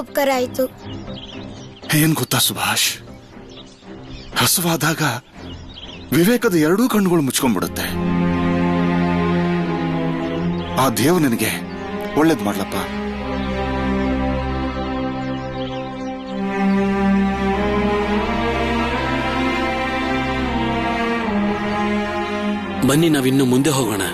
ಉಪಕಾರ ಆಯ್ತು. ಏನ್ ಗೊತ್ತಾ ಸುಭಾಷ್, ಹಸುವಾದಾಗ ವಿವೇಕದ ಎರಡೂ ಕಣ್ಣುಗಳು ಮುಚ್ಕೊಂಡ್ಬಿಡುತ್ತೆ. ಆ ದೇವ್ ನಿನಗೆ ಒಳ್ಳೇದ್ ಮಾಡ್ಲಪ್ಪ. ಬನ್ನಿ, ನಾವಿನ್ನು ಮುಂದೆ ಹೋಗೋಣ.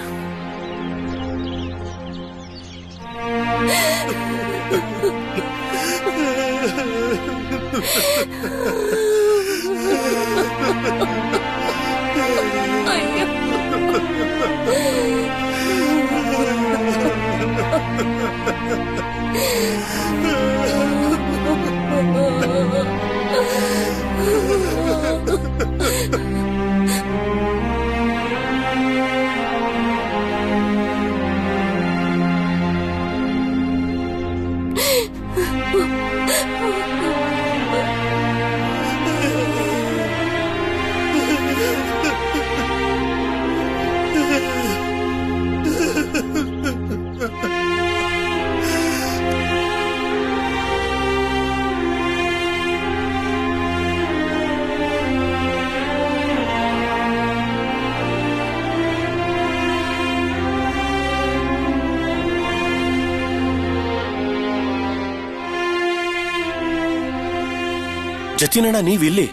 ಜತಿನಣ್ಣ, ನೀವಿಲ್ಲಿ?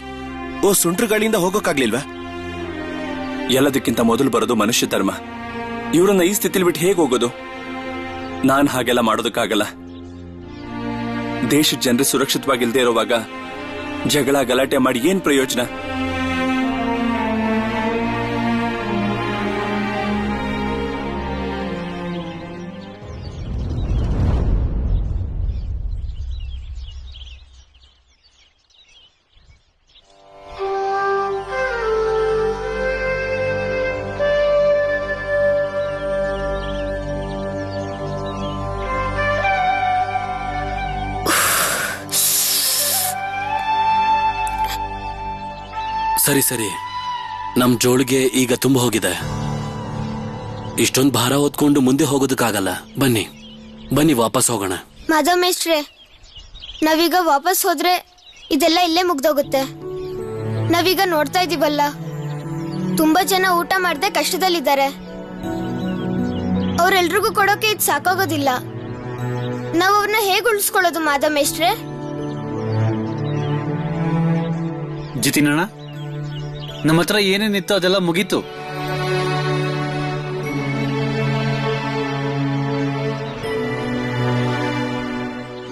ಓ, ಸುಂಟ್ರ ಗಾಳಿಯಿಂದ ಹೋಗೋಕ್ಕಾಗ್ಲಿಲ್ವಾ? ಎಲ್ಲದಕ್ಕಿಂತ ಮೊದಲು ಬರೋದು ಮನುಷ್ಯ ಧರ್ಮ. ಇವರನ್ನ ಈ ಸ್ಥಿತಿಲಿ ಬಿಟ್ಟು ಹೇಗೆ ಹೋಗೋದು? ನಾನ್ ಹಾಗೆಲ್ಲ ಮಾಡೋದಕ್ಕಾಗಲ್ಲ. ದೇಶದ ಜನರು ಸುರಕ್ಷಿತವಾಗಿಲ್ದೇ ಇರುವಾಗ ಜಗಳ ಗಲಾಟೆ ಮಾಡಿ ಏನ್ ಪ್ರಯೋಜನ? ಸರಿ ಸರಿ, ನಮ್ ಜೋಳಿಗೆ ಈಗ ತುಂಬ ಹೋಗಿದೆ. ಇಷ್ಟೊಂದು ಭಾರ ಹೊತ್ಕೊಂಡು ಮುಂದೆ ಹೋಗೋದಕ್ಕಾಗಲ್ಲ. ಬನ್ನಿ ಬನ್ನಿ, ವಾಪಸ್ ಹೋಗೋಣ. ಮಾಧವ್ ಮೇಷ್ಟ್ರೆ, ನಾವೀಗ ವಾಪಸ್ ಹೋದ್ರೆ ಇದೆಲ್ಲ ಇಲ್ಲೇ ಮುಗ್ದೋಗುತ್ತೆ. ನಾವೀಗ ನೋಡ್ತಾ ಇದೀವಲ್ಲ, ತುಂಬಾ ಜನ ಊಟ ಮಾಡದೆ ಕಷ್ಟದಲ್ಲಿದ್ದಾರೆ. ಅವ್ರೆಲ್ರಿಗೂ ಕೊಡೋಕೆ ಇದು ಸಾಕಾಗೋದಿಲ್ಲ. ನಾವ್ ಅವ್ರನ್ನ ಹೇಗೆ ಉಳಿಸ್ಕೊಳ್ಳೋದು ಮಾಧವ್ ಮೇಷ್ಟ್ರೆ? ಜಿತಿನಣ್ಣ, ನಮ್ಮ ಹತ್ರ ಏನೇನಿತ್ತು ಅದೆಲ್ಲ ಮುಗೀತು.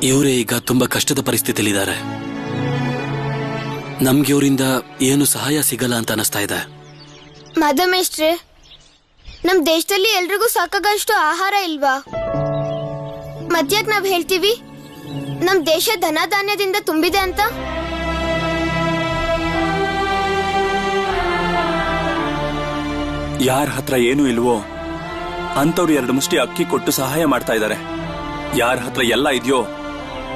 ಇವರೇ ಈಗ ತುಂಬಾ ಕಷ್ಟದ ಪರಿಸ್ಥಿತಿಯಲ್ಲಿದ್ದಾರೆ. ನಮ್ಗೆ ಇವರಿಂದ ಏನು ಸಹಾಯ ಸಿಗಲ್ಲ ಅಂತ ಅನಿಸ್ತಾ ಇದೆ. ಮಾಧವ್ ಮೇಷ್ಟ್ರೆ, ನಮ್ ದೇಶದಲ್ಲಿ ಎಲ್ರಿಗೂ ಸಾಕಾಗಷ್ಟು ಆಹಾರ ಇಲ್ವಾ? ಮತ್ಯಾಕ್ ನಾವ್ ಹೇಳ್ತೀವಿ ನಮ್ ದೇಶ ಧನಧಾನ್ಯದಿಂದ ತುಂಬಿದೆ ಅಂತ? ಯಾರ ಹತ್ರ ಏನೂ ಇಲ್ವೋ ಅಂತವ್ರು 2 ಮುಷ್ಟಿ ಅಕ್ಕಿ ಕೊಟ್ಟು ಸಹಾಯ ಮಾಡ್ತಾ ಇದ್ದಾರೆ. ಯಾರ ಹತ್ರ ಎಲ್ಲ ಇದೆಯೋ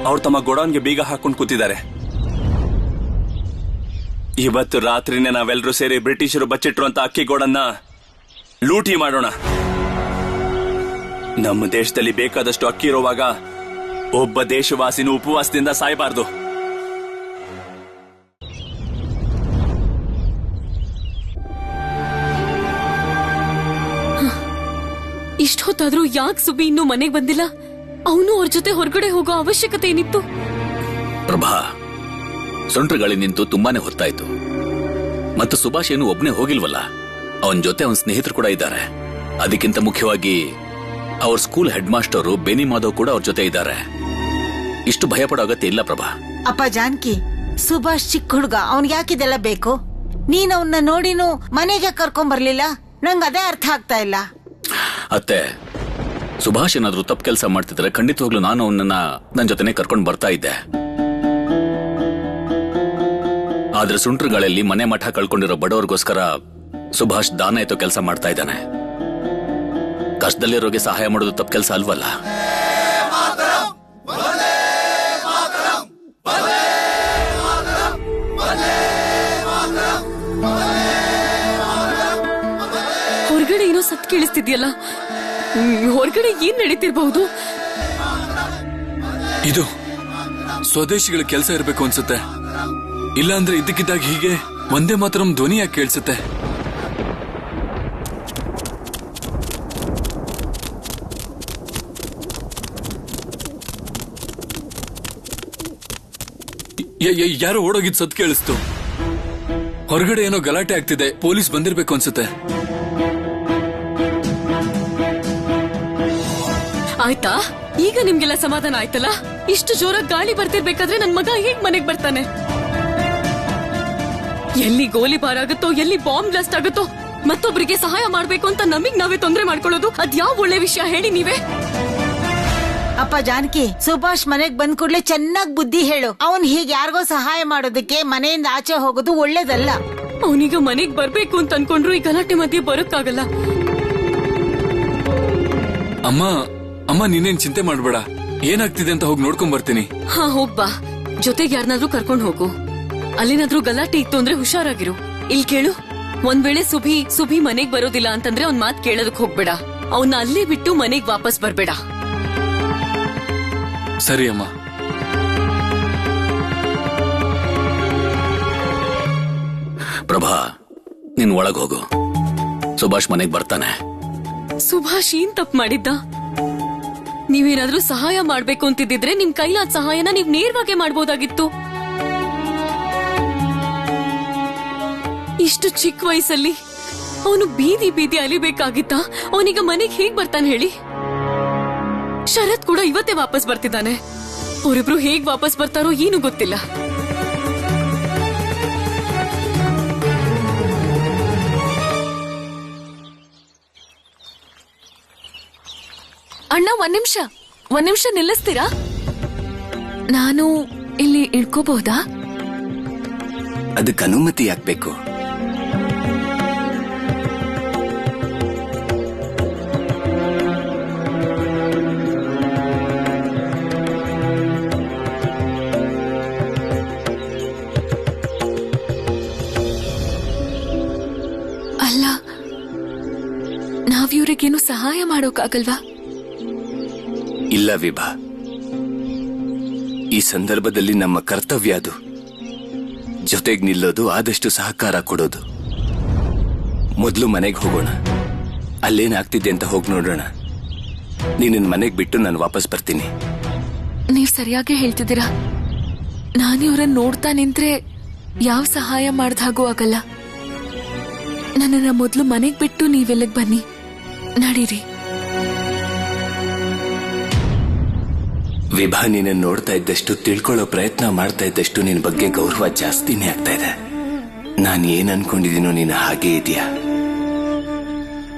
ಅವ್ರು ತಮ್ಮ ಗೋಡೌನ್ಗೆ ಬೀಗ ಹಾಕೊಂಡು ಕೂತಿದ್ದಾರೆ. ಇವತ್ತು ರಾತ್ರಿನೇ ನಾವೆಲ್ಲರೂ ಸೇರಿ ಬ್ರಿಟಿಷರು ಬಚ್ಚಿಟ್ಟಿರುವಂತ ಅಕ್ಕಿ ಗೋಡನ್ನ ಲೂಟಿ ಮಾಡೋಣ. ನಮ್ಮ ದೇಶದಲ್ಲಿ ಬೇಕಾದಷ್ಟು ಅಕ್ಕಿ ಇರುವಾಗ ಒಬ್ಬ ದೇಶವಾಸಿನೂ ಉಪವಾಸದಿಂದ ಸಾಯಬಾರದು. ಇಷ್ಟೊತ್ತಾದ್ರೂ ಯಾಕೆ ಸುಬ್ಬಿ ಇನ್ನೂ ಮನೆಗೆ ಬಂದಿಲ್ಲ? ಅವನು ಅವ್ರ ಜೊತೆ ಹೊರಗಡೆ ಹೋಗೋ ಅವಶ್ಯಕತೆ ಏನಿತ್ತು? ಪ್ರಭಾ, ಸೊಂಟ್ರಗಾಳಿ ನಿಂತು ತುಂಬಾನೇ ಹೊತ್ತಾಯ್ತು. ಮತ್ತು ಸುಭಾಷ್ ಏನು ಒಬ್ನೇ ಹೋಗಿಲ್ವಲ್ಲ, ಅವನ ಜೊತೆ ಅವನ ಸ್ನೇಹಿತರು ಕೂಡ ಇದ್ದಾರೆ. ಅದಕ್ಕಿಂತ ಮುಖ್ಯವಾಗಿ ಅವ್ರ ಸ್ಕೂಲ್ ಹೆಡ್ ಮಾಸ್ಟರು ಬೇನಿ ಮಾಧವ್ ಕೂಡ ಅವ್ರ ಜೊತೆ ಇದ್ದಾರೆ. ಇಷ್ಟು ಭಯ ಪಡೋ ಅಗತ್ಯ ಇಲ್ಲ ಪ್ರಭಾ. ಅಪ್ಪ ಜಾನಕಿ, ಸುಭಾಷ್ ಚಿಕ್ಕ ಹುಡುಗ, ಅವನ್ಗೆ ಯಾಕಿದೆಲ್ಲ ಬೇಕು? ನೀನ್ ಅವನ್ನ ನೋಡಿನೂ ಮನೆಗೆ ಕರ್ಕೊಂಡ್ ಬರ್ಲಿಲ್ಲ. ನಂಗೆ ಅದೇ ಅರ್ಥ ಆಗ್ತಾ ಇಲ್ಲ. ಅತ್ತೆ, ಸುಭಾಷ್ ಏನಾದ್ರೂ ತಪ್ಪು ಕೆಲಸ ಮಾಡ್ತಿದ್ರೆ ಖಂಡಿತವಾಗ್ಲೂ ನಾನು ಅವನನ್ನ ನನ್ನ ಜೊತೆನೆ ಕರ್ಕೊಂಡು ಬರ್ತಾ ಇದ್ದೆ. ಆದ್ರೆ ಸುಂಟ್ರಗಾಳಲ್ಲಿ ಮನೆ ಮಠ ಕಳ್ಕೊಂಡಿರೋ ಬಡವರಿಗೋಸ್ಕರ ಸುಭಾಷ್ ದಾನ ಎತ್ತೋ ಕೆಲಸ ಮಾಡ್ತಾ ಇದ್ದಾನೆ. ಕಷ್ಟದಲ್ಲಿರೋಗೆ ಸಹಾಯ ಮಾಡೋದು ತಪ್ಪು ಕೆಲಸ ಅಲ್ವಲ್ಲ. ಹೊರಗಡೆ ಏನೋ ಸತ್ ಕೇಳಿಸ್ತಿದ್ಯಲ್ಲ, ಹೊರಗಡೆ ಏನ್ ನಡೀತಿರ್ಬಹುದು? ಸ್ವದೇಶಿಗಳ ಕೆಲಸ ಇರಬೇಕು ಅನ್ಸುತ್ತೆ. ಇಲ್ಲಾಂದ್ರೆ ಇದ್ದಕ್ಕಿದ್ದಾಗ ಹೀಗೆ ಒಂದೇ ಮಾತ್ರ ಧ್ವನಿಯಾಗಿ ಕೇಳಿಸುತ್ತೆ. ಯಾರೋ ಓಡೋಗಿದ್ ಸತ್ ಕೇಳಿಸ್ತು. ಹೊರಗಡೆ ಏನೋ ಗಲಾಟೆ ಆಗ್ತಿದೆ, ಪೊಲೀಸ್ ಬಂದಿರ್ಬೇಕು ಅನ್ಸುತ್ತೆ. ಆಯ್ತಾ, ಈಗ ನಿಮ್ಗೆಲ್ಲ ಸಮಾಧಾನ ಆಯ್ತಲ್ಲ? ಇಷ್ಟು ಜೋರಾಗಿ ಗಾಳಿ ಬರ್ತಿರ್ಬೇಕಾದ್ರೆ ನನ್ ಮಗ ಹೇಗ್ ಮನೆಗ್ ಬರ್ತಾನೆ? ಎಲ್ಲಿ ಗೋಲಿ ಬಾರ್ ಆಗುತ್ತೋ, ಎಲ್ಲಿ ಬಾಂಬ್ ಬ್ಲಾಸ್ಟ್ ಆಗುತ್ತೋ, ಮತ್ತೊಬ್ಬರಿಗೆ ಸಹಾಯ ಮಾಡ್ಬೇಕು ಅಂತ ನಮಗ್ ನಾವೇ ತೊಂದ್ರೆ ಮಾಡ್ಕೊಳ್ಳೋದು ಅದ್ಯಾವ ಒಳ್ಳೆ ವಿಷಯ ಹೇಳಿ ನೀವೇ? ಅಪ್ಪ ಜಾನಕಿ, ಸುಭಾಷ್ ಮನೆಗ್ ಬಂದ್ ಕೂಡ್ಲೆ ಚೆನ್ನಾಗ್ ಬುದ್ಧಿ ಹೇಳು. ಅವನ್ ಹೀಗೆ ಯಾರಿಗೋ ಸಹಾಯ ಮಾಡೋದಕ್ಕೆ ಮನೆಯಿಂದ ಆಚೆ ಹೋಗೋದು ಒಳ್ಳೇದಲ್ಲ. ಅವನೀಗ ಮನೆಗ್ ಬರ್ಬೇಕು ಅಂತ ಅನ್ಕೊಂಡ್ರು ಈ ಗಲಾಟೆ ಮಧ್ಯೆ ಬರೋಕ್ಕಾಗಲ್ಲ. ಅಮ್ಮ ನೀನೇನ್ ಚಿಂತೆ ಮಾಡ್ಬೇಡ, ಏನಾಗ್ತಿದೆ ಅಂತ ಹೋಗಿ ನೋಡ್ಕೊಂಡ್ ಬರ್ತೀನಿ. ಹಾ, ಹೋಗ್ಬಾ. ಜೊತೆಗೆ ಯಾರನ್ನಾದ್ರೂ ಕರ್ಕೊಂಡ್ ಹೋಗು. ಅಲ್ಲಿನಾದ್ರೂ ಗಲಾಟೆ ಇತ್ತು ಅಂದ್ರೆ ಹುಷಾರಾಗಿರು. ಇಲ್ಲಿ ಕೇಳು, ಒಂದ್ ವೇಳೆ ಸುಭಿ ಮನೆಗ್ ಬರೋದಿಲ್ಲ ಅಂತಂದ್ರೆ ಅವ್ನ್ ಮಾತ್ ಕೇಳೋದಕ್ ಹೋಗ್ಬೇಡ. ಅವನ್ನ ಅಲ್ಲೇ ಬಿಟ್ಟು ಮನೆಗ್ ವಾಪಸ್ ಬರ್ಬೇಡ. ಸರಿ ಅಮ್ಮ. ಪ್ರಭಾ, ನೀನ್ ಒಳಗ್ ಹೋಗು. ಸುಭಾಷ್ ಮನೆಗ್ ಬರ್ತಾನೆ. ಸುಭಾಷ್ ಏನ್ ತಪ್ಪು ಮಾಡಿದ್ದ? ನೀವೇನಾದ್ರೂ ಸಹಾಯ ಮಾಡ್ಬೇಕು ಅಂತಿದ್ರೆ ನಿಮ್ ಕೈಲಾದ ಸಹಾಯನ ನೀವ್ ನೇರವಾಗಿ ಮಾಡ್ಬೋದಾಗಿತ್ತು. ಇಷ್ಟು ಚಿಕ್ಕ ವಯಸ್ಸಲ್ಲಿ ಅವನು ಬೀದಿ ಅಲಿಬೇಕಾಗಿತ್ತ? ಅವನೀಗ ಮನೆಗೆ ಹೇಗ್ ಬರ್ತಾನೆ ಹೇಳಿ? ಶರತ್ ಕೂಡ ಇವತ್ತೇ ವಾಪಸ್ ಬರ್ತಿದ್ದಾನೆ. ಅವರಿಬ್ರು ಹೇಗ್ ವಾಪಸ್ ಬರ್ತಾರೋ ಏನು ಗೊತ್ತಿಲ್ಲ. ಅಣ್ಣ, ಒಂದ್ ನಿಮಿಷ ನಿಲ್ಲಿಸ್ತೀರಾ? ನಾನು ಇಲ್ಲಿ ಇಳ್ಕೋಬಹುದಾ? ಅದಕ್ಕೆ ಅನುಮತಿ ಯಾಕಬೇಕು? ಅಲ್ಲ, ನಾವಿವ್ರಿಗೇನು ಸಹಾಯ ಮಾಡೋಕ್ಕಾಗಲ್ವಾ? ಇಲ್ಲ ವಿಭಾ, ಈ ಸಂದರ್ಭದಲ್ಲಿ ನಮ್ಮ ಕರ್ತವ್ಯ ಅದು. ಜೊತೆಗೆ ನಿಲ್ಲೋದು, ಆದಷ್ಟು ಸಹಕಾರ ಕೊಡೋದು. ಮೊದಲು ಮನೆಗೆ ಹೋಗೋಣ, ಅಲ್ಲೇನಾಗ್ತಿದೆ ಅಂತ ಹೋಗಿ ನೋಡೋಣ. ನೀನಿನ್ ಮನೆಗೆ ಬಿಟ್ಟು ನಾನು ವಾಪಸ್ ಬರ್ತೀನಿ. ನೀವ್ ಸರಿಯಾಗಿ ಹೇಳ್ತಿದ್ದೀರಾ. ನಾನಿವ್ರನ್ನ ನೋಡ್ತಾ ನಿಂತ್ರೆ ಯಾವ ಸಹಾಯ ಮಾಡ್ದಾಗೂ ಆಗಲ್ಲ. ನನ್ನನ್ನ ಮೊದಲು ಮನೆಗ್ ಬಿಟ್ಟು ನೀವೆಲ್ಲಿಗೆ ಬನ್ನಿ, ನಡೀರಿ. ವಿಭಾ, ನೀನ ನೋಡ್ತಾ ಇದ್ದಷ್ಟು, ತಿಳ್ಕೊಳ್ಳೋ ಪ್ರಯತ್ನ ಮಾಡ್ತಾ ಇದ್ದಷ್ಟು ನಿನ್ ಬಗ್ಗೆ ಗೌರವ ಜಾಸ್ತಿನೇ ಆಗ್ತಾ ಇದೆ. ನಾನು ಏನ್ ಅನ್ಕೊಂಡಿದ್ದೀನೋ ನೀನು ಹಾಗೇ ಇದೆಯಾ.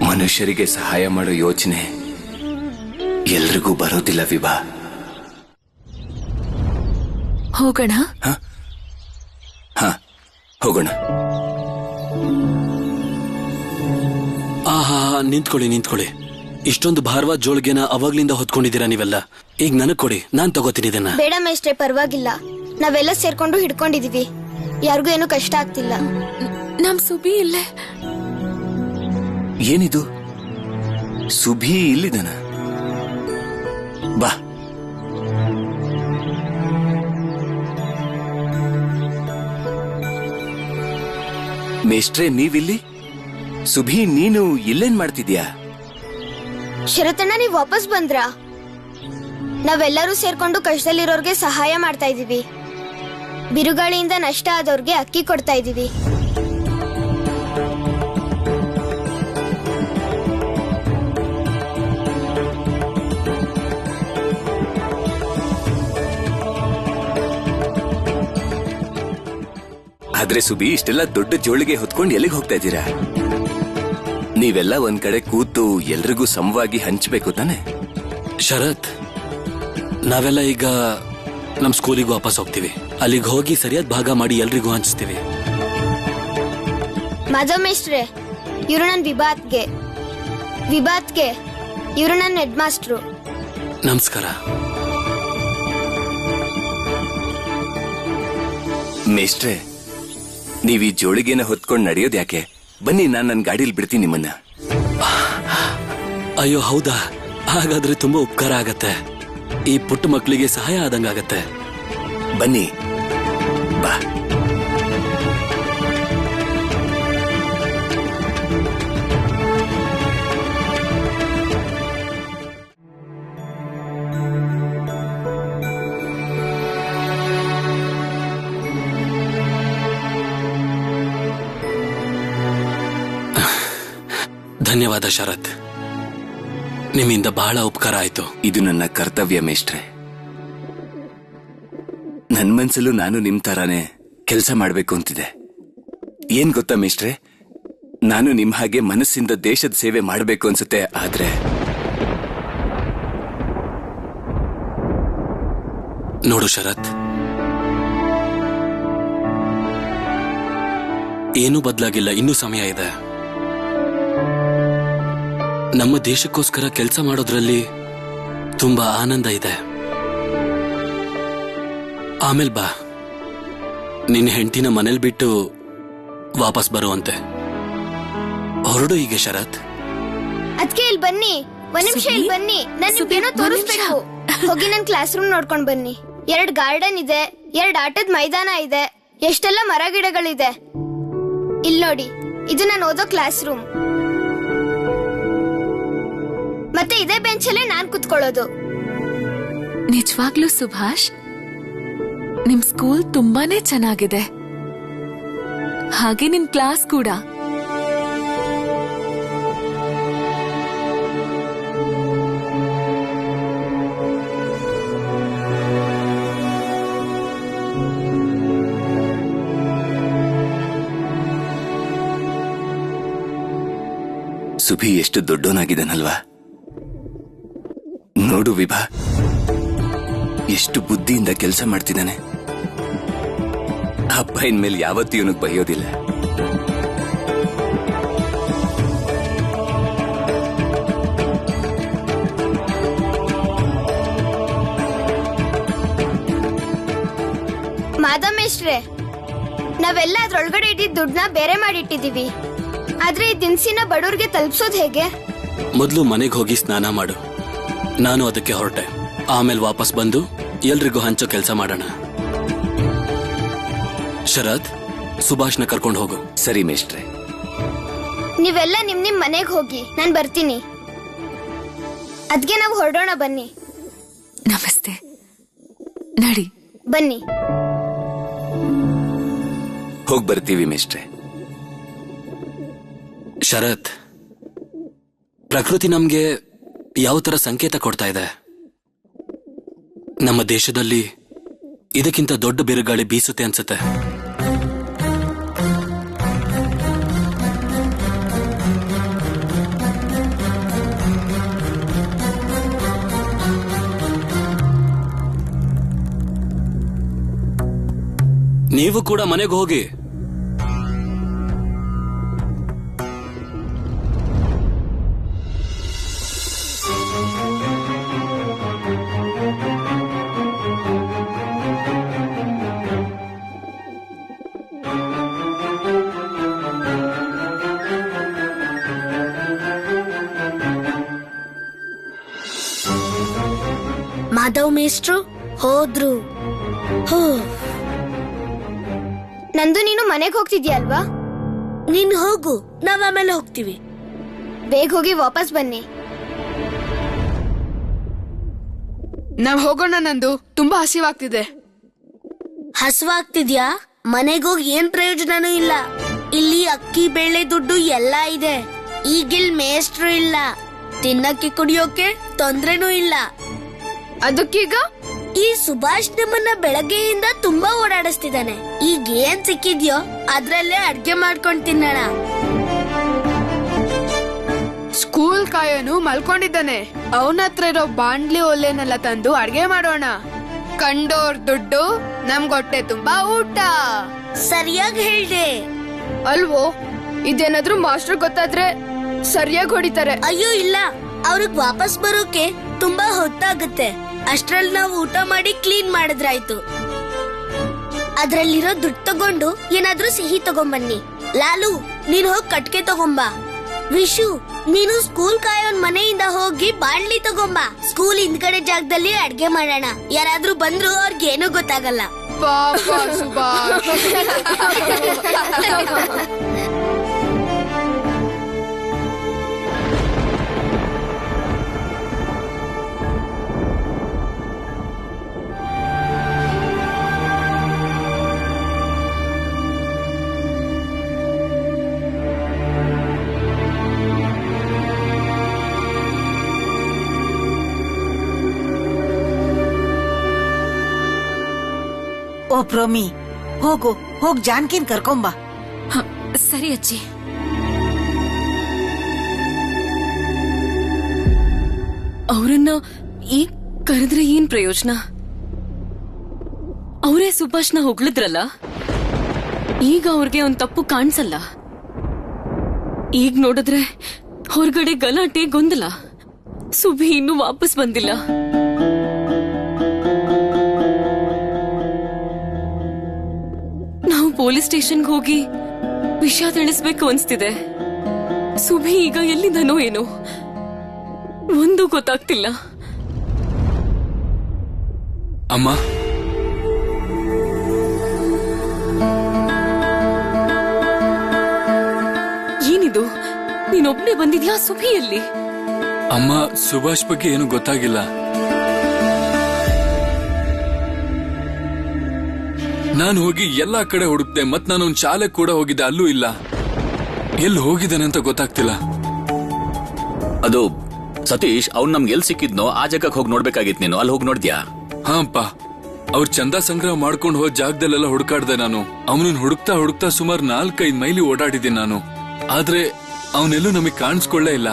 ಮನುಷ್ಯರಿಗೆ ಸಹಾಯ ಮಾಡೋ ಯೋಚನೆ ಎಲ್ರಿಗೂ ಬರೋದಿಲ್ಲ ವಿಭಾ. ಹೋಗೋಣ. ಹಾ, ಹೋಗೋಣ. ಆಹಾ, ನಿಂತ್ಕೊಳ್ಳಿ. ಇಷ್ಟೊಂದು ಭಾರವಾದ ಜೋಳಿಗೆನ ಅವಾಗ್ಲಿಂದ ಹೊತ್ಕೊಂಡಿದ್ದೀರಾ ನೀವೆಲ್ಲ. ಈಗ ನನಗ್ ಕೊಡಿ, ನಾನ್ ತಗೋತೀನಿ ಇದನ್ನ. ಬೇಡ ಮೇಷ್ಟ್ರೆ, ಪರವಾಗಿಲ್ಲ. ನಾವೆಲ್ಲ ಸೇರ್ಕೊಂಡು ಹಿಡ್ಕೊಂಡಿದೀವಿ. ಯಾರಿಗೂ ಏನು ಕಷ್ಟ ಆಗ್ತಿಲ್ಲ. ನಮ್ ಸುಬಿ ಇಲ್ಲೇ. ಏನಿದು? ಸುಭಿ ಇಲ್ಲಿದನ? ಬಾ. ಮೇಷ್ಟ್ರೆ, ನೀವಿಲ್ಲಿ? ಸುಭಿ, ನೀನು ಇಲ್ಲೇನ್ ಮಾಡ್ತಿದ್ಯಾ? ಶರತಣ್ಣ, ನೀವ್ ವಾಪಸ್ ಬಂದ್ರಾ? ನಾವೆಲ್ಲರೂ ಸೇರ್ಕೊಂಡು ಕಷ್ಟದಲ್ಲಿರೋರ್ಗೆ ಸಹಾಯ ಮಾಡ್ತಾ ಇದೀವಿ. ಬಿರುಗಾಳಿಯಿಂದ ನಷ್ಟ ಆದವ್ರಿಗೆ ಅಕ್ಕಿ ಕೊಡ್ತಾ ಇದೀವಿ. ಆದ್ರೆ ಸುಬಿ, ಇಷ್ಟೆಲ್ಲ ದೊಡ್ಡ ಜೋಳಿಗೆ ಹೊತ್ಕೊಂಡು ಎಲ್ಲಿಗೆ ಹೋಗ್ತಾ ಇದ್ದೀರಾ? ನೀವೆಲ್ಲ ಒಂದ್ ಕಡೆ ಕೂತು ಎಲ್ರಿಗೂ ಸಮವಾಗಿ ಹಂಚ್ಬೇಕು ತಾನೆ? ಶರತ್, ನಾವೆಲ್ಲ ಈಗ ನಮ್ ಸ್ಕೂಲಿಗೆ ವಾಪಸ್ ಹೋಗ್ತೀವಿ. ಅಲ್ಲಿಗೆ ಹೋಗಿ ಸರಿಯಾದ ಭಾಗ ಮಾಡಿ ಎಲ್ರಿಗೂ ಹಂಚ್ತೀವಿ. ಮಾಧವ್ ಮೇಷ್ಟ್ರೆ, ಇವರು ನನ್ ವಿಭಾತ್ಗೆ ಇವರು ನನ್ನ ಹೆಡ್ ಮಾಸ್ಟ್ರು. ನಮಸ್ಕಾರ. ಮೇಷ್ಟ್ರೆ, ನೀವ್ ಈ ಜೋಳಿಗೆನ ಹೊತ್ಕೊಂಡು ನಡೆಯೋದು ಯಾಕೆ? ಬನ್ನಿ, ನಾನ್ ನನ್ನ ಗಾಡಿಲಿ ಬಿಡ್ತೀನಿ ನಿಮ್ಮನ್ನ. ಅಯ್ಯೋ, ಹೌದಾ? ಹಾಗಾದ್ರೆ ತುಂಬಾ ಉಪಕಾರ ಆಗತ್ತೆ. ಈ ಪುಟ್ಟ ಮಕ್ಕಳಿಗೆ ಸಹಾಯ ಆದಂಗಾಗತ್ತೆ. ಬನ್ನಿ ಬಾ. ಧನ್ಯವಾದ ಶರತ್, ನಿಮ್ಮಿಂದ ಬಹಳ ಉಪಕಾರ ಆಯ್ತು. ಇದು ನನ್ನ ಕರ್ತವ್ಯ ಮೇಷ್ಟ್ರೆ. ನನ್ ಮನ್ಸಲ್ಲೂ ನಾನು ನಿಮ್ ತರಾನೇ ಕೆಲಸ ಮಾಡ್ಬೇಕು ಅಂತಿದೆ. ಏನ್ ಗೊತ್ತಾ ಮೇಷ್ಟ್ರೆ, ನಾನು ನಿಮ್ ಹಾಗೆ ಮನಸ್ಸಿಂದ ದೇಶದ ಸೇವೆ ಮಾಡ್ಬೇಕು ಅನ್ಸುತ್ತೆ. ಆದ್ರೆ ನೋಡು ಶರತ್, ಏನೂ ಬದಲಾಗಿಲ್ಲ, ಇನ್ನೂ ಸಮಯ ಇದೆ. ನಮ್ಮ ದೇಶಕ್ಕೋಸ್ಕರ ಕೆಲಸ ಮಾಡೋದ್ರಲ್ಲಿ ತುಂಬಾ ಆನಂದ ಇದೆ. ಆಮೇಲೆ ಬಾ, ನಿನ್ನ ಹೆಂಡತಿನ ಮನೇಲಿ ಬಿಟ್ಟು ವಾಪಸ್ ಬರುವಂತೆ ಹೊರಡು. ಹೀಗೆ ಶರತ್, ಅದ್ಕೆ ಇಲ್ಲಿ ಬನ್ನಿ, ಒಂದ್ ನಿಮಿಷ ಇಲ್ಲಿ ಬನ್ನಿ, ನಾನು ನಿಮ್ಗೇನೋ ತೋರಿಸ್ಬೇಕು. ಹೋಗಿ ನನ್ ಕ್ಲಾಸ್ ರೂಮ್ ನೋಡ್ಕೊಂಡ್ ಬನ್ನಿ. 2 ಗಾರ್ಡನ್ ಇದೆ, 2 ಆಟದ ಮೈದಾನ ಇದೆ, ಎಷ್ಟೆಲ್ಲ ಮರ ಗಿಡಗಳಿದೆ. ಇಲ್ಲಿ ನೋಡಿ, ಇದು ನಾನು ಓದೋ ಕ್ಲಾಸ್ ರೂಮ್. ಮತ್ತೆ ಇದೇ ಬೆಂಚಲ್ಲೇ ನಾನ್ ಕುತ್ಕೊಳ್ಳೋದು. ನಿಜವಾಗ್ಲೂ ಸುಭಾಷ್, ನಿಮ್ ಸ್ಕೂಲ್ ತುಂಬಾನೇ ಚೆನ್ನಾಗಿದೆ, ಹಾಗೆ ನಿಮ್ ಕ್ಲಾಸ್ ಕೂಡ. ಸುಭಿ ಎಷ್ಟು ದೊಡ್ಡವನಾಗಿದ್ದಾನಲ್ವಾ. ನೋಡು ವಿಭಾ, ಎಷ್ಟು ಬುದ್ಧಿಯಿಂದ ಕೆಲಸ ಮಾಡ್ತಿದ್ದಾನೆ. ಅಪ್ಪ ಇನ್ಮೇಲೆ ಯಾವತ್ತೂ ಇವನಿಗೆ ಬೈಯೋದಿಲ್ಲ. ಮಾಧವೇಶ್ರೇ, ನಾವೆಲ್ಲ ಅದ್ರೊಳಗಡೆ ಇಟ್ಟಿದ್ದ ದುಡ್ಡನ್ನ ಬೇರೆ ಮಾಡಿಟ್ಟಿದೀವಿ. ಆದ್ರೆ ಈ ದಿನಸಿನ ಬಡವ್ರಿಗೆ ತಲುಪಿಸೋದು ಹೇಗೆ? ಮೊದಲು ಮನೆಗೆ ಹೋಗಿ ಸ್ನಾನ ಮಾಡು. ನಾನು ಅದಕ್ಕೆ ಹೊರಟೆ. ಆಮೇಲೆ ವಾಪಸ್ ಬಂದು ಎಲ್ರಿಗೂ ಹಂಚೋ ಕೆಲಸ ಮಾಡೋಣ. ಶರತ್, ಸುಭಾಷ್ನ ಕರ್ಕೊಂಡು ಹೋಗು. ಸರಿ ಮೇಷ್ಟ್ರೆ. ನೀವೆಲ್ಲ ನಿಮ್ ಮನೆಗೆ ಹೋಗಿ, ನಾನ್ ಬರ್ತೀನಿ. ಅದ್ಗೆ ನಾವು ಹೊರಡೋಣ, ಬನ್ನಿ. ನಮಸ್ತೆ, ನಡಿ. ಬನ್ನಿ, ಹೋಗ್ ಬರ್ತೀವಿ ಮೇಷ್ಟ್ರೆ. ಶರತ್, ಪ್ರಕೃತಿ ನಮ್ಗೆ ಯಾವ ತರ ಸಂಕೇತ ಕೊಡ್ತಾ ಇದೆ? ನಮ್ಮ ದೇಶದಲ್ಲಿ ಇದಕ್ಕಿಂತ ದೊಡ್ಡ ಬಿರುಗಾಳಿ ಬೀಸುತ್ತೆ ಅನ್ಸುತ್ತೆ. ನೀವು ಕೂಡ ಮನೆಗೆ ಹೋಗಿ. ಮಾಧವ್ ಮೇಷ್ಟ್ರು ಹೋದ್ರು. ನಂದು ನೀನು ಮನೆಗೆ ಹೋಗ್ತಿದ್ಯಾ ಅಲ್ವಾ? ನೀನ್ ಹೋಗು, ನಾವ್ ಆಮೇಲೆ ಹೋಗ್ತೀವಿ. ಬೇಗ ಹೋಗಿ ವಾಪಸ್ ಬನ್ನಿ. ನಾವ್ ಹೋಗೋಣ. ನಂದು ತುಂಬಾ ಹಸಿವಾಗ್ತಿದೆ. ಹಸುವಾಗ್ತಿದ್ಯಾ? ಮನೆಗೋಗಿ ಏನ್ ಪ್ರಯೋಜನನೂ ಇಲ್ಲ. ಇಲ್ಲಿ ಅಕ್ಕಿ ಬೇಳೆ ದುಡ್ಡು ಎಲ್ಲಾ ಇದೆ. ಈಗಿಲ್ ಮೇಷ್ಟ್ರು ಇಲ್ಲ, ತಿನ್ನಕ್ಕೆ ಕುಡಿಯೋಕೆ ತೊಂದ್ರೆನೂ ಇಲ್ಲ. ಅದಕ್ಕೀಗ ಈ ಸುಭಾಷ್ ನಮ್ಮನ್ನ ಬೆಳಗ್ಗೆಯಿಂದ ತುಂಬಾ ಓಡಾಡಿಸ್ತಿದ್ದಾನೆ. ಈಗ ಏನ್ ಸಿಕ್ಕಿದ್ಯೋ ಅದ್ರಲ್ಲೇ ಅಡ್ಗೆ ಮಾಡ್ಕೊಂಡ್ ತಿನ್ನೋಣ. ಸ್ಕೂಲ್ ಕಾಯೋನು ಮಲ್ಕೊಂಡಿದ್ದಾನೆ. ಅವನ ಹತ್ರ ಇರೋ ಬಾಂಡ್ಲಿ ಒಲೆನೆಲ್ಲ ತಂದು ಅಡ್ಗೆ ಮಾಡೋಣ. ಕಂಡೋರ್ ದುಡ್ಡು, ನಮ್ಗೊಟ್ಟೆ ತುಂಬಾ ಊಟ. ಸರಿಯಾಗಿ ಹೇಳ್ದೆ ಅಲ್ವೋ? ಇದೇನಾದ್ರೂ ಮಾಸ್ಟರ್ ಗೊತ್ತಾದ್ರೆ ಸರಿಯಾಗಿ ಹೊಡಿತಾರೆ. ಅಯ್ಯೋ ಇಲ್ಲ, ಅವ್ರಿಗೆ ವಾಪಸ್ ಬರೋಕೆ ತುಂಬಾ ಹೊತ್ತಾಗುತ್ತೆ. ಅಷ್ಟ್ರಲ್ಲಿ ನಾವು ಊಟ ಮಾಡಿ ಕ್ಲೀನ್ ಮಾಡಿದ್ರಾಯ್ತು. ಅದ್ರಲ್ಲಿರೋ ದುಡ್ಡು ತಗೊಂಡು ಏನಾದ್ರೂ ಸಿಹಿ ತಗೊಂಬನ್ನಿ. ಲಾಲು, ನೀನ್ ಹೋಗಿ ಕಟ್ಕೆ ತಗೊಂಬ. ವಿಶು, ನೀನು ಸ್ಕೂಲ್ ಕಾಯೋನ್ ಮನೆಯಿಂದ ಹೋಗಿ ಬಾಣ್ಲಿ ತಗೊಂಬ. ಸ್ಕೂಲ್ ಹಿಂದ್ಗಡೆ ಜಾಗದಲ್ಲಿ ಅಡ್ಗೆ ಮಾಡೋಣ. ಯಾರಾದ್ರೂ ಬಂದ್ರು ಅವ್ರಿಗೇನು ಗೊತ್ತಾಗಲ್ಲ. ಪಾಪ ಸುಭಾಷ್. ಓ ಪ್ರೋಮಿ, ಹೋಗ್ ಜಾನ್ಕಿನ್ ಕರ್ಕೊಂಬಾ. ಸರಿ ಅಜ್ಜಿ. ಅವರನ್ನ ಈಗ ಕರೆದ್ರೆ ಏನ್ ಪ್ರಯೋಜನ? ಅವರೇ ಸುಭಾಷ್ನ ಹೊಗಳಿದ್ರಲ್ಲ, ಈಗ ಅವ್ರಿಗೆ ಒಂದ್ ತಪ್ಪು ಕಾಣಿಸಲ್ಲ. ಈಗ ನೋಡಿದ್ರೆ ಹೊರಗಡೆ ಗಲಾಟೆ ಗೊಂದಲ. ಸುಭಿ ಇನ್ನೂ ವಾಪಸ್ ಬಂದಿಲ್ಲ. ನಾವು ಪೊಲೀಸ್ ಸ್ಟೇಷನ್ಗೆ ಹೋಗಿ ವಿಷಯ ತಿಳಿಸ್ಬೇಕು ಅನ್ಸ್ತಿದೆ. ಸುಭಿ ಈಗ ಎಲ್ಲಿದ್ದಾನೋ ಏನೋ ಒಂದು ಗೊತ್ತಾಗ್ತಿಲ್ಲ. ಅಮ್ಮ, ಏನಿದು? ನೀನೊಬ್ನೇ ಬಂದಿದ್ಯಾ? ಸುಭಿಯಲ್ಲಿ? ಅಮ್ಮ, ಸುಭಾಷ್ ಬಗ್ಗೆ ಏನು ಗೊತ್ತಾಗಿಲ್ಲ. ನಾನು ಹೋಗಿ ಎಲ್ಲಾ ಕಡೆ ಹುಡುಕ್ತೆ, ಮತ್ ನಾನು ಒಂದ್ ಶಾಲೆ ಕೂಡ ಹೋಗಿದ್ದೆ, ಅಲ್ಲೂ ಇಲ್ಲ. ಎಲ್ಲಿ ಹೋಗಿದ್ದಾನೆ ಅಂತ ಗೊತ್ತಾಗ್ತಿಲ್ಲ. ಅದು ಸತೀಶ್, ಅವ್ನು ನಮ್ಗೆ ಎಲ್ಲಿ ಸಿಕ್ಕಿದ್ನೋ ಆ ಜಾಗಕ್ಕೆ ಹೋಗಿ ನೋಡ್ಬೇಕಾಗಿತ್ತು. ನೀನು ಅಲ್ಲಿ ಹೋಗಿ ನೋಡ್ದ್ಯಾ? ಹಾ ಅಪ್ಪ, ಅವ್ರ ಚಂದ ಸಂಗ್ರಹ ಮಾಡ್ಕೊಂಡು ಹೋದ ಜಾಗದಲ್ಲೆಲ್ಲ ಹುಡುಕಾಡ್ದೆ ನಾನು. ಅವನನ್ನ ಹುಡುಕ್ತಾ ಸುಮಾರು 4-5 ಮೈಲಿ ಓಡಾಡಿದ್ದೀನಿ ನಾನು. ಆದ್ರೆ ಅವನೆಲ್ಲೂ ನಮಗ್ ಕಾಣಿಸ್ಕೊಳ್ಳೇ ಇಲ್ಲ.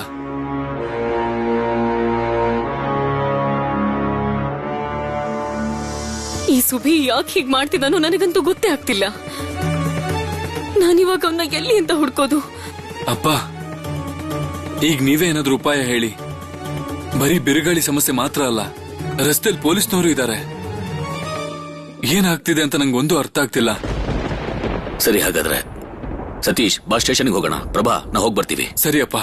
ಈ ಸುಭಿ ಯಾಕೆ ಹೀಗ್ ಮಾಡ್ತಿದ್ದಾನೋ ನನಗಂತೂ ಗೊತ್ತೇ ಆಗ್ತಿಲ್ಲ. ನಾನಿವಾಗ ಅವನ್ನ ಎಲ್ಲಿ ಅಂತ ಹುಡ್ಕೋದು? ಅಪ್ಪ, ಈಗ ನೀವೇ ಏನಾದ್ರೂ ಉಪಾಯ ಹೇಳಿ. ಬರೀ ಬಿರುಗಾಳಿ ಸಮಸ್ಯೆ ಮಾತ್ರ ಅಲ್ಲ, ರಸ್ತೆಯಲ್ಲಿ ಪೊಲೀಸ್ನವರು ಇದ್ದಾರೆ. ಏನಾಗ್ತಿದೆ ಅಂತ ನಂಗೆ ಒಂದು ಅರ್ಥ ಆಗ್ತಿಲ್ಲ. ಸರಿ, ಹಾಗಾದ್ರೆ ಸತೀಶ್ ಬಸ್ ಸ್ಟೇಷನ್ಗೆ ಹೋಗೋಣ. ಪ್ರಭಾ, ನಾ ಹೋಗಿ ಬರ್ತೀವಿ. ಸರಿ ಅಪ್ಪ.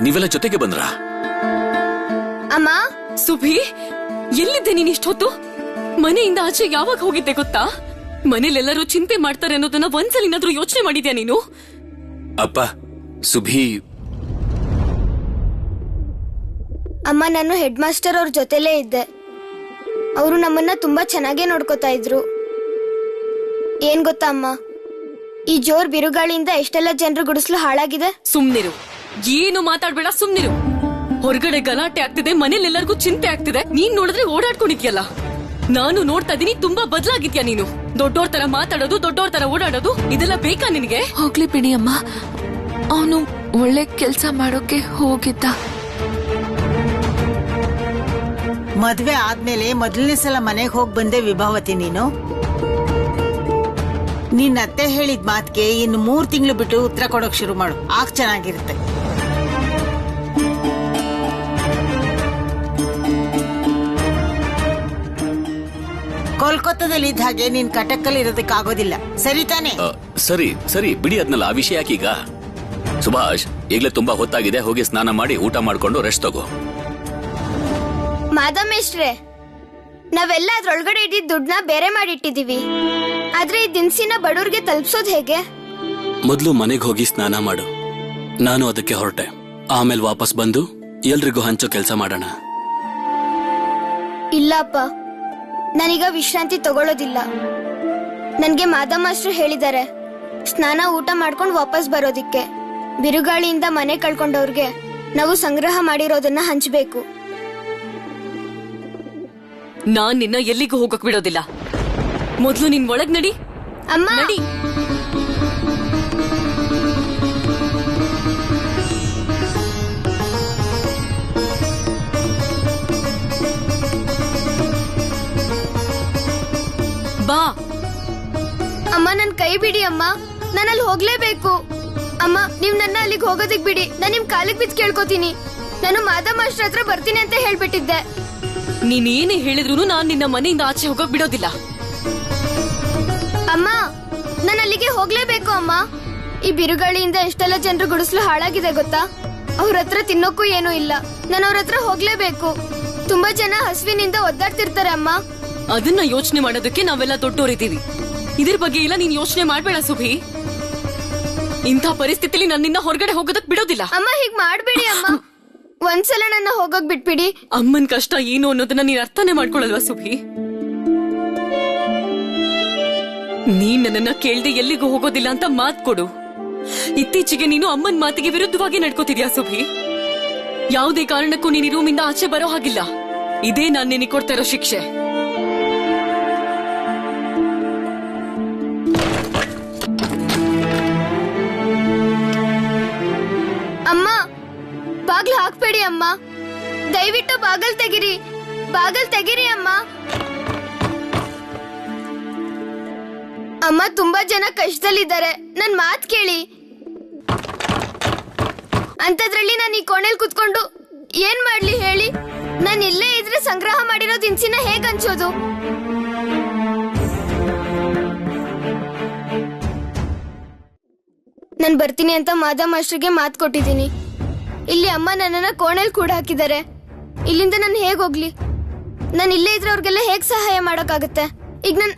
ನೀವೆಲ್ಲ ಜೊತೆಗೆ ಬಂದ್ರಾ? ಅಮ್ಮ, ಸುಭಿ, ಎಲ್ಲಿದ್ದೆ ನೀನ್ ಇಷ್ಟೊತ್ತು? ಮನೆಯಿಂದ ಆಚೆ ಯಾವಾಗ ಹೋಗಿದ್ದೆ ಗೊತ್ತಾ? ಮನೇಲೆಲ್ಲರೂ ಚಿಂತೆ ಮಾಡ್ತಾರೆ ಅನ್ನೋದನ್ನ ಒಂದ್ಸಲಿನಾದ್ರೂ ಯೋಚನೆ ಮಾಡಿದ್ಯಾ ನೀನು? ಅಪ್ಪ, ಸುಭಿ. ಅಮ್ಮ, ನಾನು ಹೆಡ್ ಮಾಸ್ಟರ್ ಅವ್ರ ಜೊತೆಲೇ ಇದ್ದೆ. ಅವರು ನಮ್ಮನ್ನ ತುಂಬಾ ಚೆನ್ನಾಗೇ ನೋಡ್ಕೋತಾ ಇದ್ರು. ಏನ್ ಗೊತ್ತಾ ಅಮ್ಮ, ಈ ಜೋರ್ ಬಿರುಗಾಳಿಯಿಂದ ಎಷ್ಟೆಲ್ಲ ಜನರು ಗುಡಿಸ್ಲು ಹಾಳಾಗಿದೆ. ಸುಮ್ನಿರು, ಏನು ಮಾತಾಡ್ಬೇಡ, ಸುಮ್ನಿರು. ಹೊರಗಡೆ ಗಲಾಟೆ ಆಗ್ತಿದೆ, ಮನೇಲೆಲ್ಲರಿಗೂ ಚಿಂತೆ ಆಗ್ತಿದೆ. ನೀನ್ ನೋಡಿದ್ರೆ ಓಡಾಡ್ಕೊಂಡಿದ್ಯಲ್ಲ. ನಾನು ನೋಡ್ತಾ ಇದೀನಿ, ತುಂಬಾ ಬದಲಾಗಿದ್ಯಾ ನೀನು. ದೊಡ್ಡೋರ್ ತರ ಮಾತಾಡೋದು, ದೊಡ್ಡೋರ್ ತರ ಓಡಾಡೋದು, ಇದೆಲ್ಲ ಬೇಕಾ ನಿನಗೆ? ಹೋಗ್ಲಿ ಬಿಡಿ ಅಮ್ಮ, ಅವನು ಒಳ್ಳೆ ಕೆಲ್ಸ ಮಾಡೋಕೆ ಹೋಗಿದ್ದ. ಮದ್ವೆ ಆದ್ಮೇಲೆ ಮೊದಲನೇ ಸಲ ಮನೆಗೆ ಹೋಗ್ ಬಂದೆ ವಿಭಾವತಿ ನೀನು. ನಿನ್ನ ಅತ್ತೆ ಹೇಳಿದ ಮಾತ್ಗೆ ಇನ್ನು 3 ತಿಂಗಳು ಬಿಟ್ಟು ಉತ್ತರ ಕೊಡೋಕ್ ಶುರು ಮಾಡು. ಆಗ ಚೆನ್ನಾಗಿರುತ್ತೆ. ಕೋಲ್ಕತ್ತಾದಲ್ಲಿ ಇದ್ದ ಹಾಗೆ ನೀನ್ ಕಟಕ್ಕಲ್ಲಿ ಇರೋದಕ್ಕಾಗೋದಿಲ್ಲ, ಸರಿ ತಾನೆ? ಸರಿ ಸರಿ ಬಿಡಿ, ಅದ್ನಲ್ಲ. ಆ ವಿಷಯ ಯಾಕೀಗ? ಸುಭಾಷ್, ಈಗ್ಲೇ ತುಂಬಾ ಹೊತ್ತಾಗಿದೆ, ಹೋಗಿ ಸ್ನಾನ ಮಾಡಿ ಊಟ ಮಾಡ್ಕೊಂಡು ರೆಸ್ಟ್ ತಗೋ. ಮಾದಮೇಶ್ರೆ, ನಾವೆಲ್ಲ ಅದ್ರೊಳಗಡೆ ಇದ್ದಿದ್ದ ದುಡ್ಡನ್ನ ಬೇರೆ ಮಾಡಿಟ್ಟಿದೀವಿ. ಆದ್ರೆ ಈ ದಿನಸಿನ ಬಡವ್ರಿಗೆ ತಲುಪಿಸೋದ್ ಹೇಗೆ? ಮೊದ್ಲು ಮನೆಗೆ ಹೋಗಿ ಸ್ನಾನ ಮಾಡು. ನಾನು ಅದಕ್ಕೆ ಹೊರಟೆ. ಆಮೇಲೆ ವಾಪಸ್ ಬಂದು ಎಲ್ರಿಗೂ ಹಂಚೋ ಕೆಲಸ ಮಾಡೋಣ. ಇಲ್ಲ ಅಪ್ಪ, ನಾನೀಗ ವಿಶ್ರಾಂತಿ ತಗೊಳ್ಳೋದಿಲ್ಲ. ನನ್ಗೆ ಮಾಸ್ಟರ್ ಹೇಳಿದ್ದಾರೆ ಸ್ನಾನ ಊಟ ಮಾಡ್ಕೊಂಡು ವಾಪಸ್ ಬರೋದಿಕ್ಕೆ. ಬಿರುಗಾಳಿಯಿಂದ ಮನೆ ಕಳ್ಕೊಂಡವ್ರಿಗೆ ನಾವು ಸಂಗ್ರಹ ಮಾಡಿರೋದನ್ನ ಹಂಚಬೇಕು. ನಾನ್ ನಿನ್ನ ಎಲ್ಲಿಗೂ ಹೋಗಕ್ ಬಿಡೋದಿಲ್ಲ. ಮೊದ್ಲು ನಿನ್ ಒಳಗ್ ನಡಿ. ಅಮ್ಮ, ನಡಿ. ಬಾ. ಅಮ್ಮ, ನನ್ ಕೈ ಬಿಡಿ ಅಮ್ಮ, ನಾನು ಅಲ್ಲಿ ಹೋಗ್ಲೇಬೇಕು. ಅಮ್ಮ, ನೀವ್ ನನ್ನ ಅಲ್ಲಿಗೆ ಹೋಗೋದಿಕ್ ಬಿಡಿ. ನಾನ್ ನಿಮ್ ಕಾಲಿಗೆ ಬಿದ್ದು ಕೇಳ್ಕೊತೀನಿ. ನಾನು ಮಾಸ್ಟರ್ ಹತ್ರ ಬರ್ತೀನಿ ಅಂತ ಹೇಳ್ಬಿಟ್ಟಿದ್ದೆ. ನೀನೇನೇ ಹೇಳಿದ್ರು ನಾನ್ ನಿನ್ನ ಮನೆಯಿಂದ ಆಚೆ ಹೋಗಕ್ ಬಿಡೋದಿಲ್ಲ. ಅಮ್ಮ ನಾನು ಅಲ್ಲಿಗೆ ಹೋಗ್ಲೇಬೇಕು ಅಮ್ಮ. ಈ ಬಿರುಗಾಳಿಯಿಂದ ಎಷ್ಟೆಲ್ಲ ಜನರು ಗುಡಿಸ್ಲು ಹಾಳಾಗಿದೆ ಗೊತ್ತಾ? ಅವ್ರ ಹತ್ರ ತಿನ್ನೋಕ್ಕೂ ಏನೂ ಇಲ್ಲ. ನಾನು ಅವ್ರ ಹತ್ರ ಹೋಗ್ಲೇಬೇಕು. ತುಂಬಾ ಜನ ಹಸುವಿನಿಂದ ಒದ್ದಾಡ್ತಿರ್ತಾರೆ ಅಮ್ಮ. ಅದನ್ನ ಯೋಚನೆ ಮಾಡೋದಕ್ಕೆ ನಾವೆಲ್ಲ ದೊಡ್ಡೋರಿದ್ದೀವಿ. ಇದ್ರ ಬಗ್ಗೆ ಇಲ್ಲ ನೀನ್ ಯೋಚನೆ ಮಾಡ್ಬೇಡ ಸುಭಿ. ಇಂಥ ಪರಿಸ್ಥಿತಿಲಿ ನನ್ನಿಂದ ಹೊರಗಡೆ ಹೋಗೋದಕ್ ಬಿಡೋದಿಲ್ಲ. ಅಮ್ಮ ಹೀಗ್ ಮಾಡ್ಬೇಡಿ ಅಮ್ಮ. ಒಂದ್ಸಲ ನನ್ನ ಹೋಗಕ್ ಬಿಟ್ಬಿಡಿ. ಅಮ್ಮನ್ ಕಷ್ಟ ಏನು ಅನ್ನೋದನ್ನ ನೀನ್ ಅರ್ಥನೇ ಮಾಡ್ಕೊಳಲ್ವಾ ಸುಭಿ? ನೀನ್ ನನ್ನನ್ನ ಕೇಳ್ದೆ ಎಲ್ಲಿಗೂ ಹೋಗೋದಿಲ್ಲ ಅಂತ ಮಾತ್ ಕೊಡು. ಇತ್ತೀಚೆಗೆ ನೀನು ಅಮ್ಮನ್ ಮಾತಿಗೆ ವಿರುದ್ಧವಾಗಿ ನಡ್ಕೋತಿದ್ಯಾ ಸುಭಿ? ಯಾವುದೇ ಕಾರಣಕ್ಕೂ ನೀನ್ ಈ ರೂಮಿಂದ ಆಚೆ ಬರೋ ಹಾಗಿಲ್ಲ. ಇದೇ ನಾನ್ ನಿನಗೆ ಕೊಡ್ತಾ ಇರೋ ಶಿಕ್ಷೆ. ಅಮ್ಮ ಬಾಗ್ಲು ಹಾಕ್ಬೇಡಿ ಅಮ್ಮ. ದಯವಿಟ್ಟು ಬಾಗಲ್ ತೆಗಿರಿ. ಬಾಗಲ್ ತೆಗಿರಿ ಅಮ್ಮ. ಅಮ್ಮ ತುಂಬಾ ಜನ ಕಷ್ಟದಲ್ಲಿದ್ದಾರೆ. ನನ್ ಮಾತ್ ಕೇಳಿ. ಅಂತದ್ರಲ್ಲಿ ನಾನು ಈ ಕೋಣೆಲ್ ಕುತ್ಕೊಂಡು ಏನ್ ಮಾಡ್ಲಿ ಹೇಳಿ? ನಾನು ಇಲ್ಲೇ ಇದ್ರೆ ಸಂಗ್ರಹ ಮಾಡಿರೋ ದಿನಸಿನ ಹೇಗ್ ಹಂಚೋದು? ನಾನ್ ಬರ್ತೀನಿ ಅಂತ ಮಾಧವ ಮಾಸ್ಟರ್ಗೆ ಮಾತ್ ಕೊಟ್ಟಿದ್ದೀನಿ. ಇಲ್ಲಿ ಅಮ್ಮ ನನ್ನನ್ನ ಕೋಣೆಲ್ ಕೂಡ ಹಾಕಿದ್ದಾರೆ. ಇಲ್ಲಿಂದ ನಾನು ಹೇಗ್ ಹೋಗ್ಲಿ? ನಾನು ಇಲ್ಲೇ ಇದ್ರೆ ಅವ್ರಿಗೆಲ್ಲ ಹೇಗ್ ಸಹಾಯ ಮಾಡೋಕ್ಕಾಗತ್ತೆ? ಈಗ ನನ್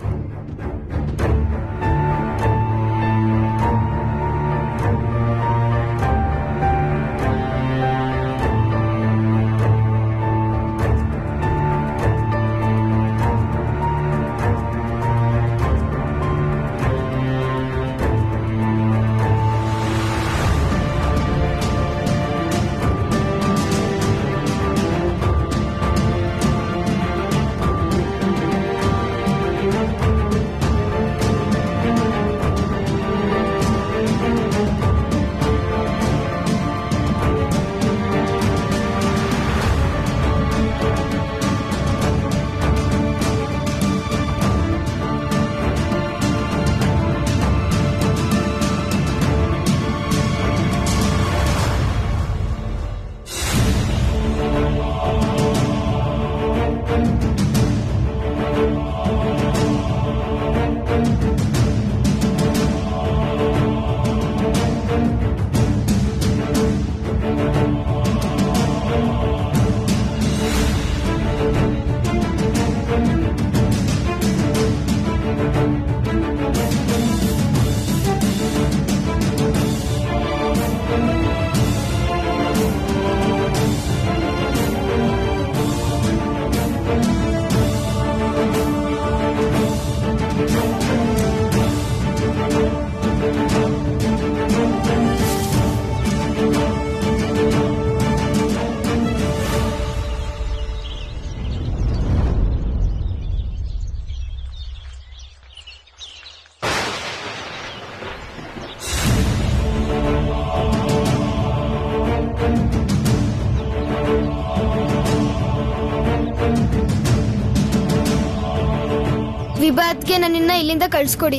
ವಿಭಾತ್ಗೆ ನನ್ನನ್ನ ಇಲ್ಲಿಂದ ಕಳ್ಸ್ಕೊಡಿ.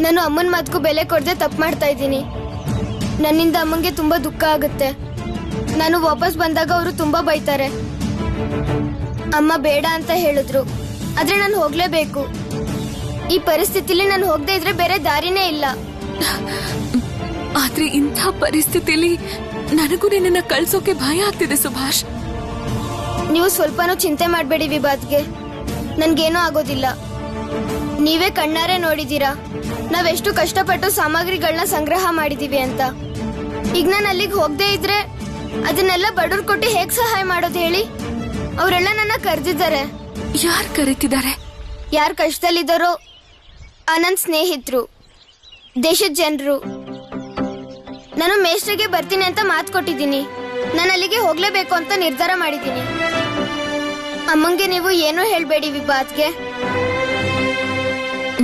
ನಾನು ಅಮ್ಮನ ಮಾತಕ್ಕೂ ಬೆಲೆ ಕೊಡದೆ ತಪ್ಪು ಮಾಡ್ತಾ ಇದ್ದೀನಿ. ನನ್ನಿಂದ ಅಮ್ಮಂಗೆ ತುಂಬಾ ದುಃಖ ಆಗುತ್ತೆ. ನಾನು ವಾಪಸ್ ಬಂದಾಗ ಅವರು ತುಂಬಾ ಬೈತಾರೆ. ಅಮ್ಮ ಬೇಡ ಅಂತ ಹೇಳಿದ್ರು, ಆದ್ರೆ ನಾನು ಹೋಗ್ಲೇಬೇಕು. ಈ ಪರಿಸ್ಥಿತಿಲಿ ನಾನು ಹೋಗದೆ ಇದ್ರೆ ಬೇರೆ ದಾರಿನೇ ಇಲ್ಲ. ಆದ್ರೆ ಇಂಥ ಪರಿಸ್ಥಿತಿಲಿ ನನಗೂ ನಿನ್ನ ಕಳ್ಸೋಕೆ ಭಯ ಆಗ್ತಿದೆ ಸುಭಾಷ್. ನೀವು ಸ್ವಲ್ಪನೂ ಚಿಂತೆ ಮಾಡಬೇಡಿ ವಿಭಾತ್ಗೆ. ನನ್ಗೇನೂ ಆಗೋದಿಲ್ಲ. ನೀವೇ ಕಣ್ಣಾರೆ ನೋಡಿದೀರಾ ನಾವೆಷ್ಟು ಕಷ್ಟಪಟ್ಟು ಸಾಮಗ್ರಿಗಳನ್ನ ಸಂಗ್ರಹ ಮಾಡಿದೀವಿ ಅಂತ. ಈಗ ನಾನು ಅಲ್ಲಿಗೆ ಹೋಗದೆ ಇದ್ರೆ ಅದನ್ನೆಲ್ಲ ಬಡವ್ರು ಕೊಟ್ಟು ಹೇಗ್ ಸಹಾಯ ಮಾಡೋದು ಹೇಳಿ? ಅವರೆಲ್ಲ ನನ್ನ ಕರೆದಿದ್ದಾರೆ. ಯಾರು ಕರೀತಿದ್ದಾರೆ? ಯಾರು ಕಷ್ಟದಲ್ಲಿದ್ದಾರೋ ನನ್ನ ಸ್ನೇಹಿತರು, ದೇಶದ ಜನರು. ನಾನು ಮೇಷ್ಟ್ರಿಗೆ ಬರ್ತೀನಿ ಅಂತ ಮಾತು ಕೊಟ್ಟಿದ್ದೀನಿ. ನಾನು ಅಲ್ಲಿಗೆ ಹೋಗ್ಲೇಬೇಕು ಅಂತ ನಿರ್ಧಾರ ಮಾಡಿದ್ದೀನಿ. ಅಮ್ಮಂಗೆ ನೀವು ಏನೂ ಹೇಳ್ಬೇಡಿ ವಿಭಾತ್ಗೆ.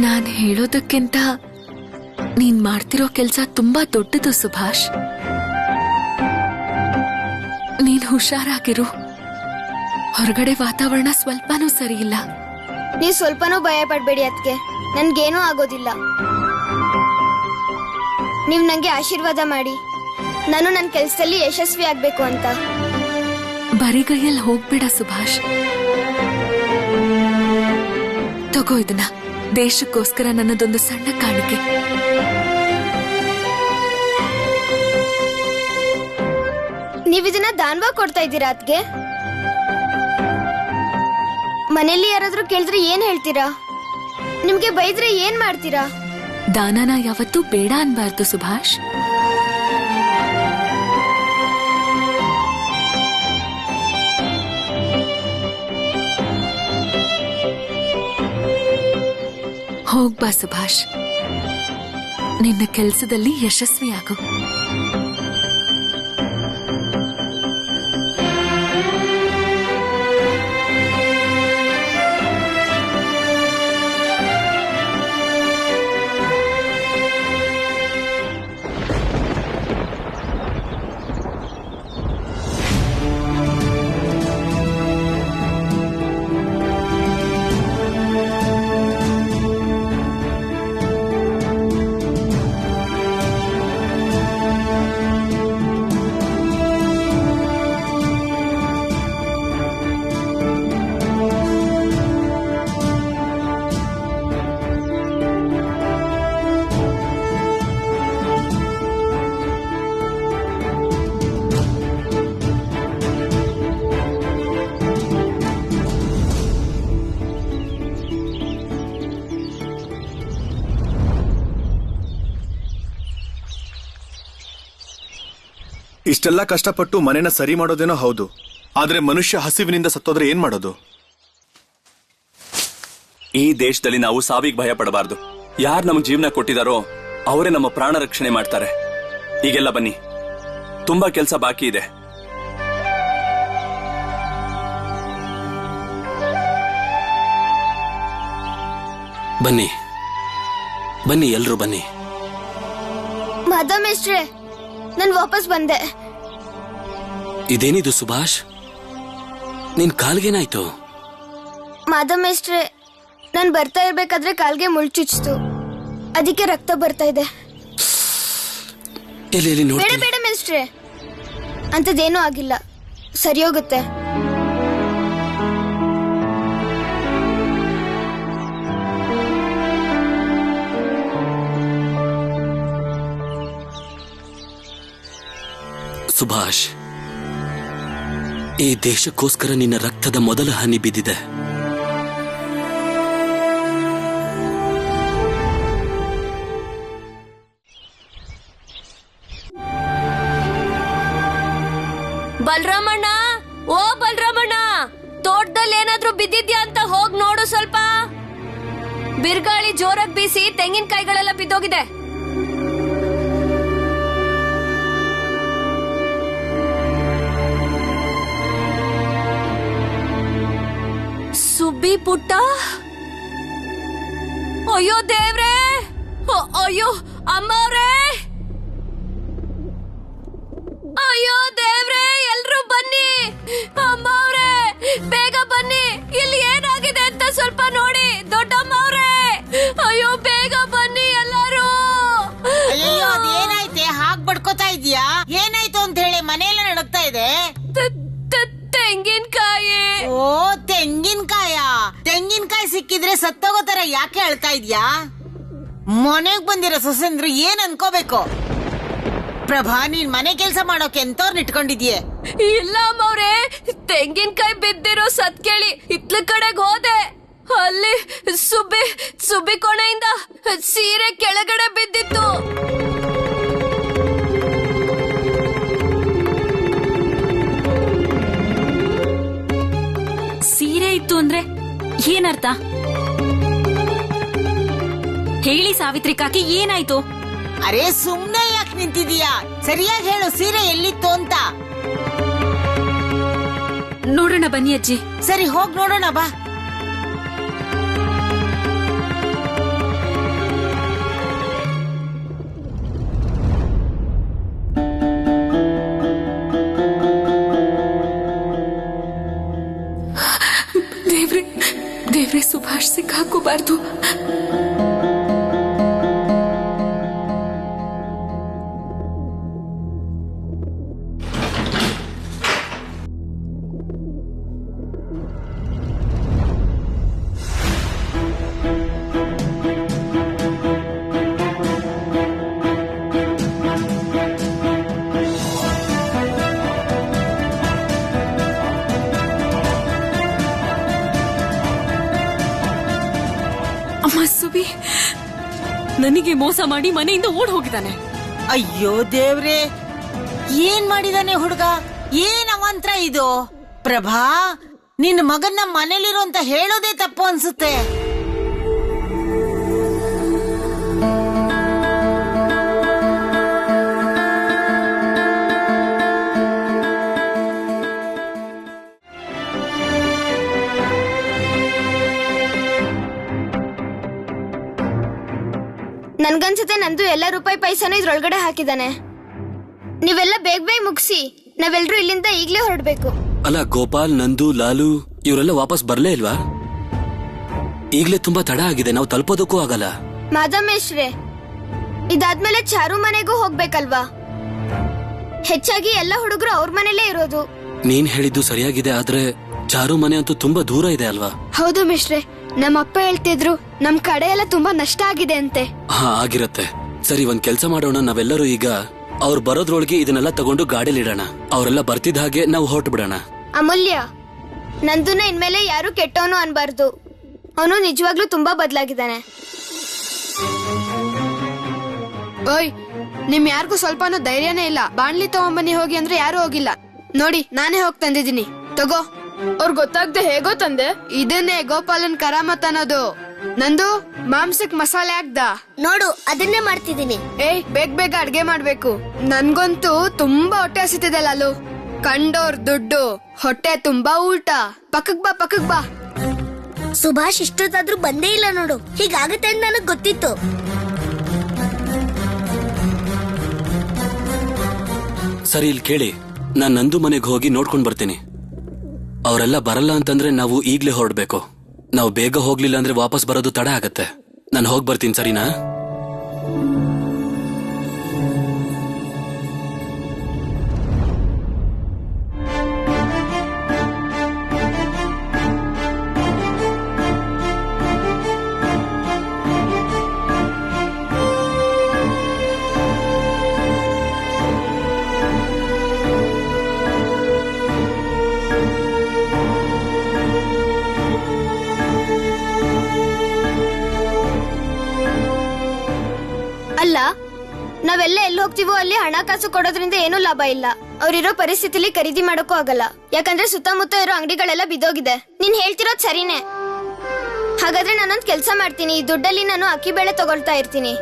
ನಾನ್ ಹೇಳೋದಕ್ಕಿಂತ ನೀನ್ ಮಾಡ್ತಿರೋ ಕೆಲ್ಸ ತುಂಬಾ ದೊಡ್ಡದು ಸುಭಾಷ್. ನೀನ್ ಹುಷಾರಾಗಿರು. ಹೊರಗಡೆ ವಾತಾವರಣ ಸ್ವಲ್ಪನೂ ಸರಿ ಇಲ್ಲ. ನೀವು ಸ್ವಲ್ಪನೂ ಭಯ ಪಡ್ಬೇಡಿ ಅದ್ಕೆ. ನನ್ಗೇನೂ ಆಗೋದಿಲ್ಲ. ನೀವ್ ನಂಗೆ ಆಶೀರ್ವಾದ ಮಾಡಿ ನಾನು ನನ್ನ ಕೆಲಸದಲ್ಲಿ ಯಶಸ್ವಿ ಆಗ್ಬೇಕು ಅಂತ. ಬರಿಗೈಯಲ್ಲಿ ಹೋಗ್ಬೇಡ ಸುಭಾಷ್. ತಗೋ ಇದನ್ನ, ದೇಶಕ್ಕೋಸ್ಕರ ನನ್ನದೊಂದು ಸಣ್ಣ ಕಾಣಿಕೆ. ನೀವಿದನ್ನ ದಾನವಾಗಿ ಕೊಡ್ತಾ ಇದ್ದೀರಾ ಅದ್ಗೆ? ಮನೇಲಿ ಯಾರಾದ್ರೂ ಕೇಳಿದ್ರೆ ಏನ್ ಹೇಳ್ತೀರಾ? ನಿಮ್ಗೆ ಬೈದ್ರೆ ಏನ್ ಮಾಡ್ತೀರಾ? ದಾನನ ಯಾವತ್ತೂ ಬೇಡ ಅನ್ಬಾರ್ದು ಸುಭಾಷ್. ಹೋಗ್ಬಾ ಸುಭಾಷ್, ನಿನ್ನ ಕೆಲಸದಲ್ಲಿ ಯಶಸ್ವಿಯಾಗು. ಇಷ್ಟೆಲ್ಲ ಕಷ್ಟಪಟ್ಟು ಮನೆನ ಸರಿ ಮಾಡೋದೇನೋ ಹೌದು, ಆದ್ರೆ ಮನುಷ್ಯ ಹಸಿವಿನಿಂದ ಸತ್ತೋದ್ರೆ ಏನ್ ಮಾಡೋದು? ಈ ದೇಶದಲ್ಲಿ ನಾವು ಸಾವಿಗೆ ಭಯ ಪಡಬಾರ್ದು. ಯಾರು ನಮ್ಗೆ ಜೀವನ ಕೊಟ್ಟಿದಾರೋ ಅವರೇ ನಮ್ಮ ಪ್ರಾಣ ರಕ್ಷಣೆ ಮಾಡ್ತಾರೆ. ಈಗೆಲ್ಲ ಬನ್ನಿ, ತುಂಬಾ ಕೆಲಸ ಬಾಕಿ ಇದೆ. ಬನ್ನಿ ಬನ್ನಿ, ಎಲ್ರು ಬನ್ನಿ. ಮಾಧವ್ ಮೇಷ್ಟ್ರೆ, ನಾನ್ ವಾಪಸ್ ಬಂದೆ. ಇದೇನಿದು ಸುಭಾಷ್, ನಿನ್ ಕಾಲ್ಗೇನಾಯ್ತು? ಮಾಧವ್ ಮೇಷ್ಟ್ರೆ, ನಾನ್ ಬರ್ತಾ ಇರ್ಬೇಕಾದ್ರೆ ಕಾಲ್ಗೆ ಮುಳ್ಚುಚ್ತು, ಅದಕ್ಕೆ ರಕ್ತ ಬರ್ತಾ ಇದೆ. ಎಲ್ಲಿ ನೋಡಿ. ಬೇಡ ಬೇಡ ಮೇಷ್ಟ್ರೆ, ಅಂತದೇನೂ ಆಗಿಲ್ಲ, ಸರಿ ಹೋಗುತ್ತೆ. ಸುಭಾಷ್, ಈ ದೇಶಕ್ಕೋಸ್ಕರ ನಿನ್ನ ರಕ್ತದ ಮೊದಲ ಹನಿ ಬಿದ್ದಿದೆ. ಬಲರಾಮಣ್ಣ, ಓ ಬಲರಾಮಣ್ಣ, ತೋಟದಲ್ಲಿ ಏನಾದ್ರೂ ಬಿದ್ದಿದ್ಯಾ ಅಂತ ಹೋಗ್ ನೋಡು ಸ್ವಲ್ಪ. ಬಿರ್ಗಾಳಿ ಜೋರಾಗಿ ಬೀಸಿ ತೆಂಗಿನಕಾಯಿಗಳೆಲ್ಲ ಬಿದ್ದೋಗಿದೆ. ಸುಬ್ಬಿ ಪುಟ್ಟ, ಅಯ್ಯೋ ದೇವ್ರೇ, ಅಯ್ಯೋ ಅಮ್ಮವ್ರೇ, ಅಯ್ಯೋ ದೇವ್ರೇ, ಎಲ್ರು ಬನ್ನಿ. ಅಮ್ಮವ್ರೇ, ಬೇಗ ಬನ್ನಿ, ಇಲ್ಲಿ ಏನಾಗಿದೆ ಅಂತ ಸ್ವಲ್ಪ ನೋಡಿ. ದೊಡ್ಡಮ್ಮವ್ರೇ, ಅಯ್ಯೋ ಬೇಗ ಬನ್ನಿ ಎಲ್ಲರೂ. ಅಯ್ಯೋ, ಅದೇನಾಯ್ತೆ ಹಾಗ್ ಬಡ್ಕೋತಾ ಇದೀಯಾ? ಏನಾಯ್ತು ಅಂತ ಹೇಳಿ ಮನೆಯಲ್ಲ ನಡಕ್ತಾ ಇದೆ. ತೆಂಗಿನಕಾಯಿ. ಓ, ತೆಂಗಿನಕಾಯ? ತೆಂಗಿನಕಾಯಿ ಸಿಕ್ಕಿದ್ರೆ ಸತ್ತೋಗೋತರ ಯಾಕೆ ಹೇಳ್ತಾ ಇದ್ಯಾ? ಮನೆಗ್ ಬಂದಿರೋ ಸೊಸೆಂದ್ರು ಏನ್ ಅನ್ಕೋಬೇಕು? ಪ್ರಭಾ, ನೀನ್ ಮನೆ ಕೆಲ್ಸ ಮಾಡೋಕೆ ಎಂತವ್ರನ್ನ ಇಟ್ಕೊಂಡಿದ್ಯೆ? ಇಲ್ಲ ಅಮ್ಮವ್ರೆ, ತೆಂಗಿನಕಾಯಿ ಬಿದ್ದಿರೋ ಸತ್ ಕೇಳಿ ಇತ್ಲ ಕಡೆಗೆ ಹೋದೆ. ಅಲ್ಲಿ ಸುಬ್ಬಿ ಕೊನೆಯಿಂದ ಸೀರೆ ಕೆಳಗಡೆ ಬಿದ್ದಿತ್ತು. ಸೀರೆ ಇತ್ತು ಅಂದ್ರೆ ಏನರ್ಥ? ಹೇಳಿ ಸಾವಿತ್ರಿ ಕಾಕಿ, ಏನಾಯ್ತು? ಅರೆ, ಸುಮ್ನೆ ಯಾಕೆ ನಿಂತಿದೀಯಾ? ಸರಿಯಾಗಿ ಹೇಳು, ಸೀರೆ ಎಲ್ಲಿತ್ತು ಅಂತ. ನೋಡೋಣ ಬನ್ನಿ ಅಜ್ಜಿ. ಸರಿ, ಹೋಗ್ ನೋಡೋಣ ಬಾ. ದೇವ್ರೆ, ಸುಭಾಷ್ ಸಿಕ್ಕಾಕೋಬಾರ್ದು. ನನಗೆ ಮೋಸ ಮಾಡಿ ಮನೆಯಿಂದ ಓಡ್ ಹೋಗಿದ್ದಾನೆ. ಅಯ್ಯೋ ದೇವ್ರೆ, ಏನ್ ಮಾಡಿದಾನೆ ಹುಡುಗ? ಏನ್ ಅವಾಂತರ ಇದು? ಪ್ರಭಾ, ನಿನ್ನ ಮಗನ್ನ ಮನೇಲಿರೋ ಅಂತ ಹೇಳೋದೇ ತಪ್ಪು ಅನ್ಸುತ್ತೆ. ನನ್ಗನ್ಸುತ್ತೆ ನಂದು ಎಲ್ಲ ರೂಪಾಯಿ ಪೈಸಾನು ಇದ್ರೊಳಗಡೆ ಹಾಕಿದಾನೆ. ನೀವೆಲ್ಲ ಬೇಗ ಬೇಗ ಮುಗಿಸಿ, ನಾವೆಲ್ಲರೂ ಇಲ್ಲಿಂದ ಈಗ್ಲೇ ಹೊರಡ್ಬೇಕು. ಅಲ್ಲ ಗೋಪಾಲ್, ನಂದು, ಲಾಲು ಇವರೆಲ್ಲ ವಾಪಸ್ ಬರ್ಲೇ ಇಲ್ವಾ? ಈಗ್ಲೇ ತುಂಬಾ ತಡ ಆಗಿದೆ, ನಾವು ತಲುಪೋದಕ್ಕೂ ಆಗಲ್ಲ. ಮಾಧಮೇಶ್ರೇ, ಇದಾದ್ಮೇಲೆ ಚಾರು ಮನೆಗೂ ಹೋಗ್ಬೇಕಲ್ವಾ? ಹೆಚ್ಚಾಗಿ ಎಲ್ಲ ಹುಡುಗರು ಅವ್ರ ಮನೇಲೇ ಇರೋದು. ನೀನ್ ಹೇಳಿದ್ದು ಸರಿಯಾಗಿದೆ, ಆದ್ರೆ ಚಾರು ಮನೆ ಅಂತೂ ತುಂಬಾ ದೂರ ಇದೆ ಅಲ್ವಾ? ಹೌದು ಮಿಶ್ರೆ, ನಮ್ಮ ಅಪ್ಪ ಹೇಳ್ತಿದ್ರು ನಮ್ ಕಡೆ ಎಲ್ಲ ತುಂಬಾ ನಷ್ಟ ಆಗಿದೆ ಅಂತೆ. ಹಾ, ಆಗಿರತ್ತೆ. ಸರಿ, ಒಂದ್ ಕೆಲ್ಸ ಮಾಡೋಣ, ನಾವೆಲ್ಲರೂ ಈಗ ಅವ್ರು ಬರೋದ್ರೊಳಗೆ ಇದನ್ನೆಲ್ಲ ತಗೊಂಡು ಗಾಡಿಲಿ ಇಡೋಣ. ಅವರೆಲ್ಲ ಬರ್ತಿದ್ದ ಹಾಗೆ ನಾವು ಹೊರಟು ಬಿಡೋಣ. ಅಮೂಲ್ಯ, ನಂದುನ ಇನ್ಮೇಲೆ ಯಾರು ಕೆಟ್ಟವನು ಅನ್ಬಾರ್ದು. ಅವನು ನಿಜವಾಗ್ಲೂ ತುಂಬಾ ಬದಲಾಗಿದ್ದಾನೆ. ಓಯ್, ನಿಮ್ ಯಾರಿಗೂ ಸ್ವಲ್ಪನೂ ಧೈರ್ಯನೇ ಇಲ್ಲ. ಬಾಣ್ಲಿ ತಗೊಂಬನ್ನಿ ಹೋಗಿ ಅಂದ್ರೆ ಯಾರು ಹೋಗಿಲ್ಲ. ನೋಡಿ, ನಾನೇ ಹೋಗಿ ತಂದಿದ್ದೀನಿ, ತಗೋ. ಅವ್ರ್ ಗೊತ್ತಾಗ್ದೆ ಹೇಗೋ ತಂದೆ. ಇದನ್ನೇ ಗೋಪಾಲನ್ ಕರಾಮತ್ ಅನ್ನೋದು. ನಂದು ಮಾಂಸಕ್ ಮಸಾಲೆ ಹಾಕ್ದ ನೋಡು, ಅದನ್ನೇ ಮಾಡ್ತಿದ್ದೀನಿ. ಏಯ್, ಬೇಗ ಬೇಗ ಅಡ್ಗೆ ಮಾಡ್ಬೇಕು. ನನ್ಗಂತೂ ತುಂಬಾ ಹೊಟ್ಟೆ ಹಸಿತಿದೆ ಲಾಲು. ಕಂಡೋರ್ ದುಡ್ಡು, ಹೊಟ್ಟೆ ತುಂಬಾ ಊಟ. ಪಕ್ಕಕ್ ಬಾ, ಪಕ್ಕಕ್ ಬಾ. ಸುಭಾಷ್ ಇಷ್ಟೊತ್ತಾದ್ರೂ ಬಂದೇ ಇಲ್ಲ ನೋಡು. ಹೀಗಾಗುತ್ತೆ ಅಂತ ನನಗ್ ಗೊತ್ತಿತ್ತು. ಸರಿ, ಇಲ್ಲಿ ಕೇಳಿ, ನಾನ್ ನಂದು ಮನೆಗೆ ಹೋಗಿ ನೋಡ್ಕೊಂಡ್ ಬರ್ತೀನಿ. ಅವರೆಲ್ಲ ಬರಲ್ಲ ಅಂತಂದ್ರೆ ನಾವು ಈಗ್ಲೇ ಹೊರಡ್ಬೇಕು. ನಾವು ಬೇಗ ಹೋಗ್ಲಿಲ್ಲ ಅಂದ್ರೆ ವಾಪಸ್ ಬರೋದು ತಡ ಆಗತ್ತೆ. ನಾನು ಹೋಗಿ ಬರ್ತೀನಿ, ಸರಿನಾ? ಅಲ್ಲ, ನಾವೆಲ್ಲ ಎಲ್ಲಿ ಹೋಗ್ತೀವೋ ಅಲ್ಲಿ ಹಣಕಾಸು ಕೊಡೋದ್ರಿಂದ ಏನೂ ಲಾಭ ಇಲ್ಲ. ಅವ್ರಿರೋ ಪರಿಸ್ಥಿತಿಲಿ ಖರೀದಿ ಮಾಡೋಕ್ಕೂ ಆಗಲ್ಲ, ಯಾಕಂದ್ರೆ ಸುತ್ತಮುತ್ತ ಇರೋ ಅಂಗಡಿಗಳೆಲ್ಲ ಬಿದ್ದೋಗಿದೆ. ನೀನ್ ಹೇಳ್ತಿರೋದ್ ಸರಿನೇ. ಹಾಗಾದ್ರೆ ನಾನೊಂದ್ ಕೆಲ್ಸ ಮಾಡ್ತೀನಿ. ಈ ದುಡ್ಡಲ್ಲಿ ನಾನು ಅಕ್ಕಿ ಬೇಳೆ ತಗೊಳ್ತಾ ಇರ್ತೀನಿ.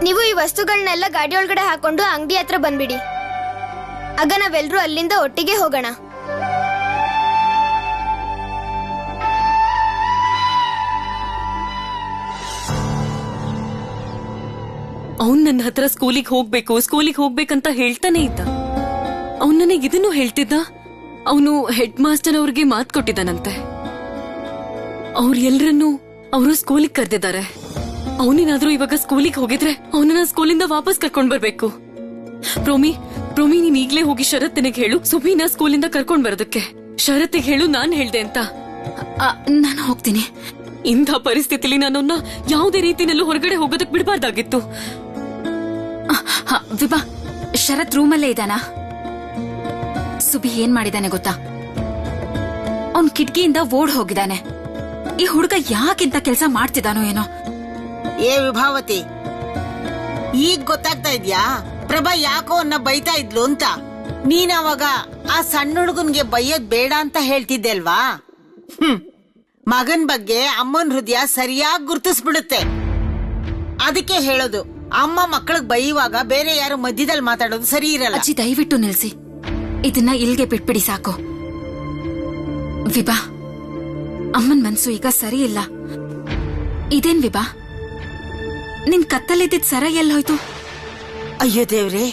ನೀವು ಈ ವಸ್ತುಗಳನ್ನೆಲ್ಲ ಗಾಡಿ ಒಳಗಡೆ ಹಾಕೊಂಡು ಅಂಗಡಿ ಹತ್ರ ಬಂದ್ಬಿಡಿ. ಆಗ ನಾವೆಲ್ಲರೂ ಅಲ್ಲಿಂದ ಒಟ್ಟಿಗೆ ಹೋಗೋಣ. ಅವ್ನ್ ನನ್ನ ಹತ್ರ ಸ್ಕೂಲಿಗೆ ಹೋಗ್ಬೇಕಂತ ಹೇಳ್ತಾನೆ ಇದ್ದ. ಅವ್ನ್ ನನಗೆ ಇದನ್ನು ಹೇಳ್ತಿದ್ದ. ಅವನು ಹೆಡ್ ಮಾಸ್ಟರ್ ಅವ್ರಿಗೆ ಮಾತು ಕೊಟ್ಟಿದ್ದಾನಂತೆ. ಅವ್ರೆಲ್ಲರನ್ನೂ ಅವರು ಸ್ಕೂಲಿಗೆ ಕರೆದಿದ್ದಾರೆ. ಅವನೇನಾದ್ರೂ ಇವಾಗ ಸ್ಕೂಲಿಗೆ ಹೋಗಿದ್ರೆ ಅವನನ್ನ ಸ್ಕೂಲಿಂದ ವಾಪಸ್ ಕರ್ಕೊಂಡ್ ಬರ್ಬೇಕು. ಪ್ರೋಮಿ, ನೀನ್ ಈಗ್ಲೇ ಹೋಗಿ ಶರತ್ತಿನಿಗೆ ಹೇಳು, ಸುಬೀನ ಸ್ಕೂಲಿಂದ ಕರ್ಕೊಂಡ್ ಬರೋದಕ್ಕೆ. ಶರತ್ತಿಗೆ ಹೇಳು ನಾನ್ ಹೇಳ್ದೆ ಅಂತ. ನಾನು ಹೋಗ್ತೀನಿ. ಇಂಥ ಪರಿಸ್ಥಿತಿಲಿ ನಾನನ್ನ ಯಾವುದೇ ರೀತಿನಲ್ಲೂ ಹೊರಗಡೆ ಹೋಗೋದಕ್ ಬಿಡಬಾರ್ದಾಗಿತ್ತು. ವಿಭಾ, ಶರತ್ ರೂಮಲ್ಲೇ ಇದ್ದಾನ. ಸುಬಿ ಏನ್ ಮಾಡಿದಾನೆ ಗೊತ್ತಾ? ಅವ್ನ್ ಕಿಟಕಿಯಿಂದ ಓಡ್ ಹೋಗಿದ್ದಾನೆ. ಈ ಹುಡುಗ ಯಾಕಿಂತ ಕೆಲಸ ಮಾಡ್ತಿದ್ದಾನೋ ಏನೋ. ಏ ವಿಭಾವತಿ, ಈಗ ಗೊತ್ತಾಗ್ತಾ ಇದ್ಯಾ ಪ್ರಭಾ ಯಾಕೋ ಅವನ್ನ ಬೈತಾ ಇದ್ಲು ಅಂತ? ನೀನ್ ಅವಾಗ ಆ ಸಣ್ಣ ಹುಡುಗನ್ಗೆ ಬೈಯೋದ್ ಬೇಡ ಅಂತ ಹೇಳ್ತಿದ್ದೆ ಅಲ್ವಾ? ಮಗನ್ ಬಗ್ಗೆ ಅಮ್ಮನ್ ಹೃದಯ ಸರಿಯಾಗಿ ಗುರ್ತಿಸ್ಬಿಡುತ್ತೆ. ಅದಕ್ಕೆ ಹೇಳೋದು, ಅಮ್ಮ ಮಕ್ಕಳಿಗೆ ಬೈಯುವಾಗ ಬೇರೆ ಯಾರು ಮಧ್ಯದಲ್ಲಿ ಮಾತಾಡೋದು ಸರಿ ಇರಲ್ಲ. ಅಜ್ಜಿ, ದಯವಿಟ್ಟು ನಿಲ್ಸಿ. ಇದನ್ನ ಇಲ್ಗೆ ಬಿಟ್ಬಿಡಿ ಸಾಕು. ವಿಭಾ, ಅಮ್ಮನ್ ಮನ್ಸು ಈಗ ಸರಿ ಇಲ್ಲ. ಇದೇನ್ ವಿಭಾ, ನಿನ್ ಕತ್ತಲಿದ್ದಿದ್ ಸರ ಎಲ್ಲೋಯ್ತು? ಅಯ್ಯೋ ದೇವ್ರೆ,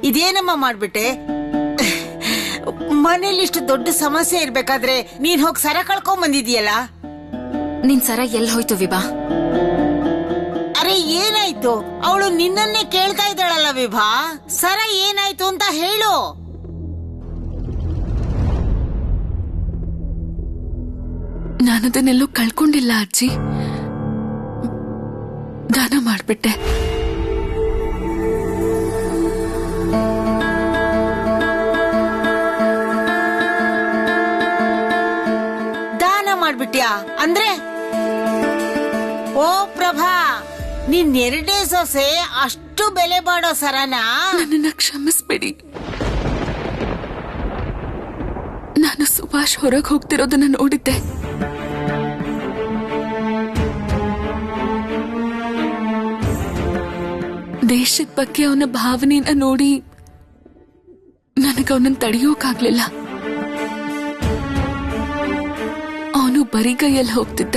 ಇದೇನಮ್ಮ ಮಾಡ್ಬಿಟ್ಟೆ? ಮನೇಲಿ ಇಷ್ಟು ದೊಡ್ಡ ಸಮಸ್ಯೆ ಇರ್ಬೇಕಾದ್ರೆ ನೀನ್ ಹೋಗಿ ಸರ ಕಳ್ಕೊಂಡ್ ಬಂದಿದ್ಯಲ್ಲ. ನಿನ್ ಸರ ಎಲ್ ಹೋಯ್ತು ವಿಭಾ? ಅರೆ ಏನಾಯ್ತು? ಅವಳು ನಿನ್ನನ್ನೇ ಕೇಳ್ತಾ ಇದ್ದಾಳಲ್ಲ ವಿಭಾ, ಸರ ಏನಾಯ್ತು ಅಂತ ಹೇಳು. ನಾನದನ್ನೆಲ್ಲೂ ಕಳ್ಕೊಂಡಿಲ್ಲ ಅಜ್ಜಿ, ದಾನ ಮಾಡ್ಬಿಟ್ಟೆ. ದಾನ ಮಾಡ್ಬಿಟ್ಯಾ ಅಂದ್ರೆ? ಓ ಪ್ರಭಾ, ನಿನ್ ಎರಡೇ ಸೊಸೆ ಅಷ್ಟು ಬೆಲೆ ಬಾಡೋ ಸರನಾ? ನನ್ನನ್ನ ಕ್ಷಮಿಸ್ಬೇಡಿ. ನಾನು ಸುಭಾಷ್ ಹೊರಗೆ ಹೋಗ್ತಿರೋದನ್ನ ನೋಡಿದ್ದೆ. ದೇಶದ ಬಗ್ಗೆ ಅವನ ಭಾವನೆಯನ್ನ ನೋಡಿ ನನಗವನನ್ನ ತಡೆಯೋಕಾಗ್ಲಿಲ್ಲ. ಅವನು ಬರಿಗೈಯಲ್ಲಿ ಹೋಗ್ತಿದ್ದ.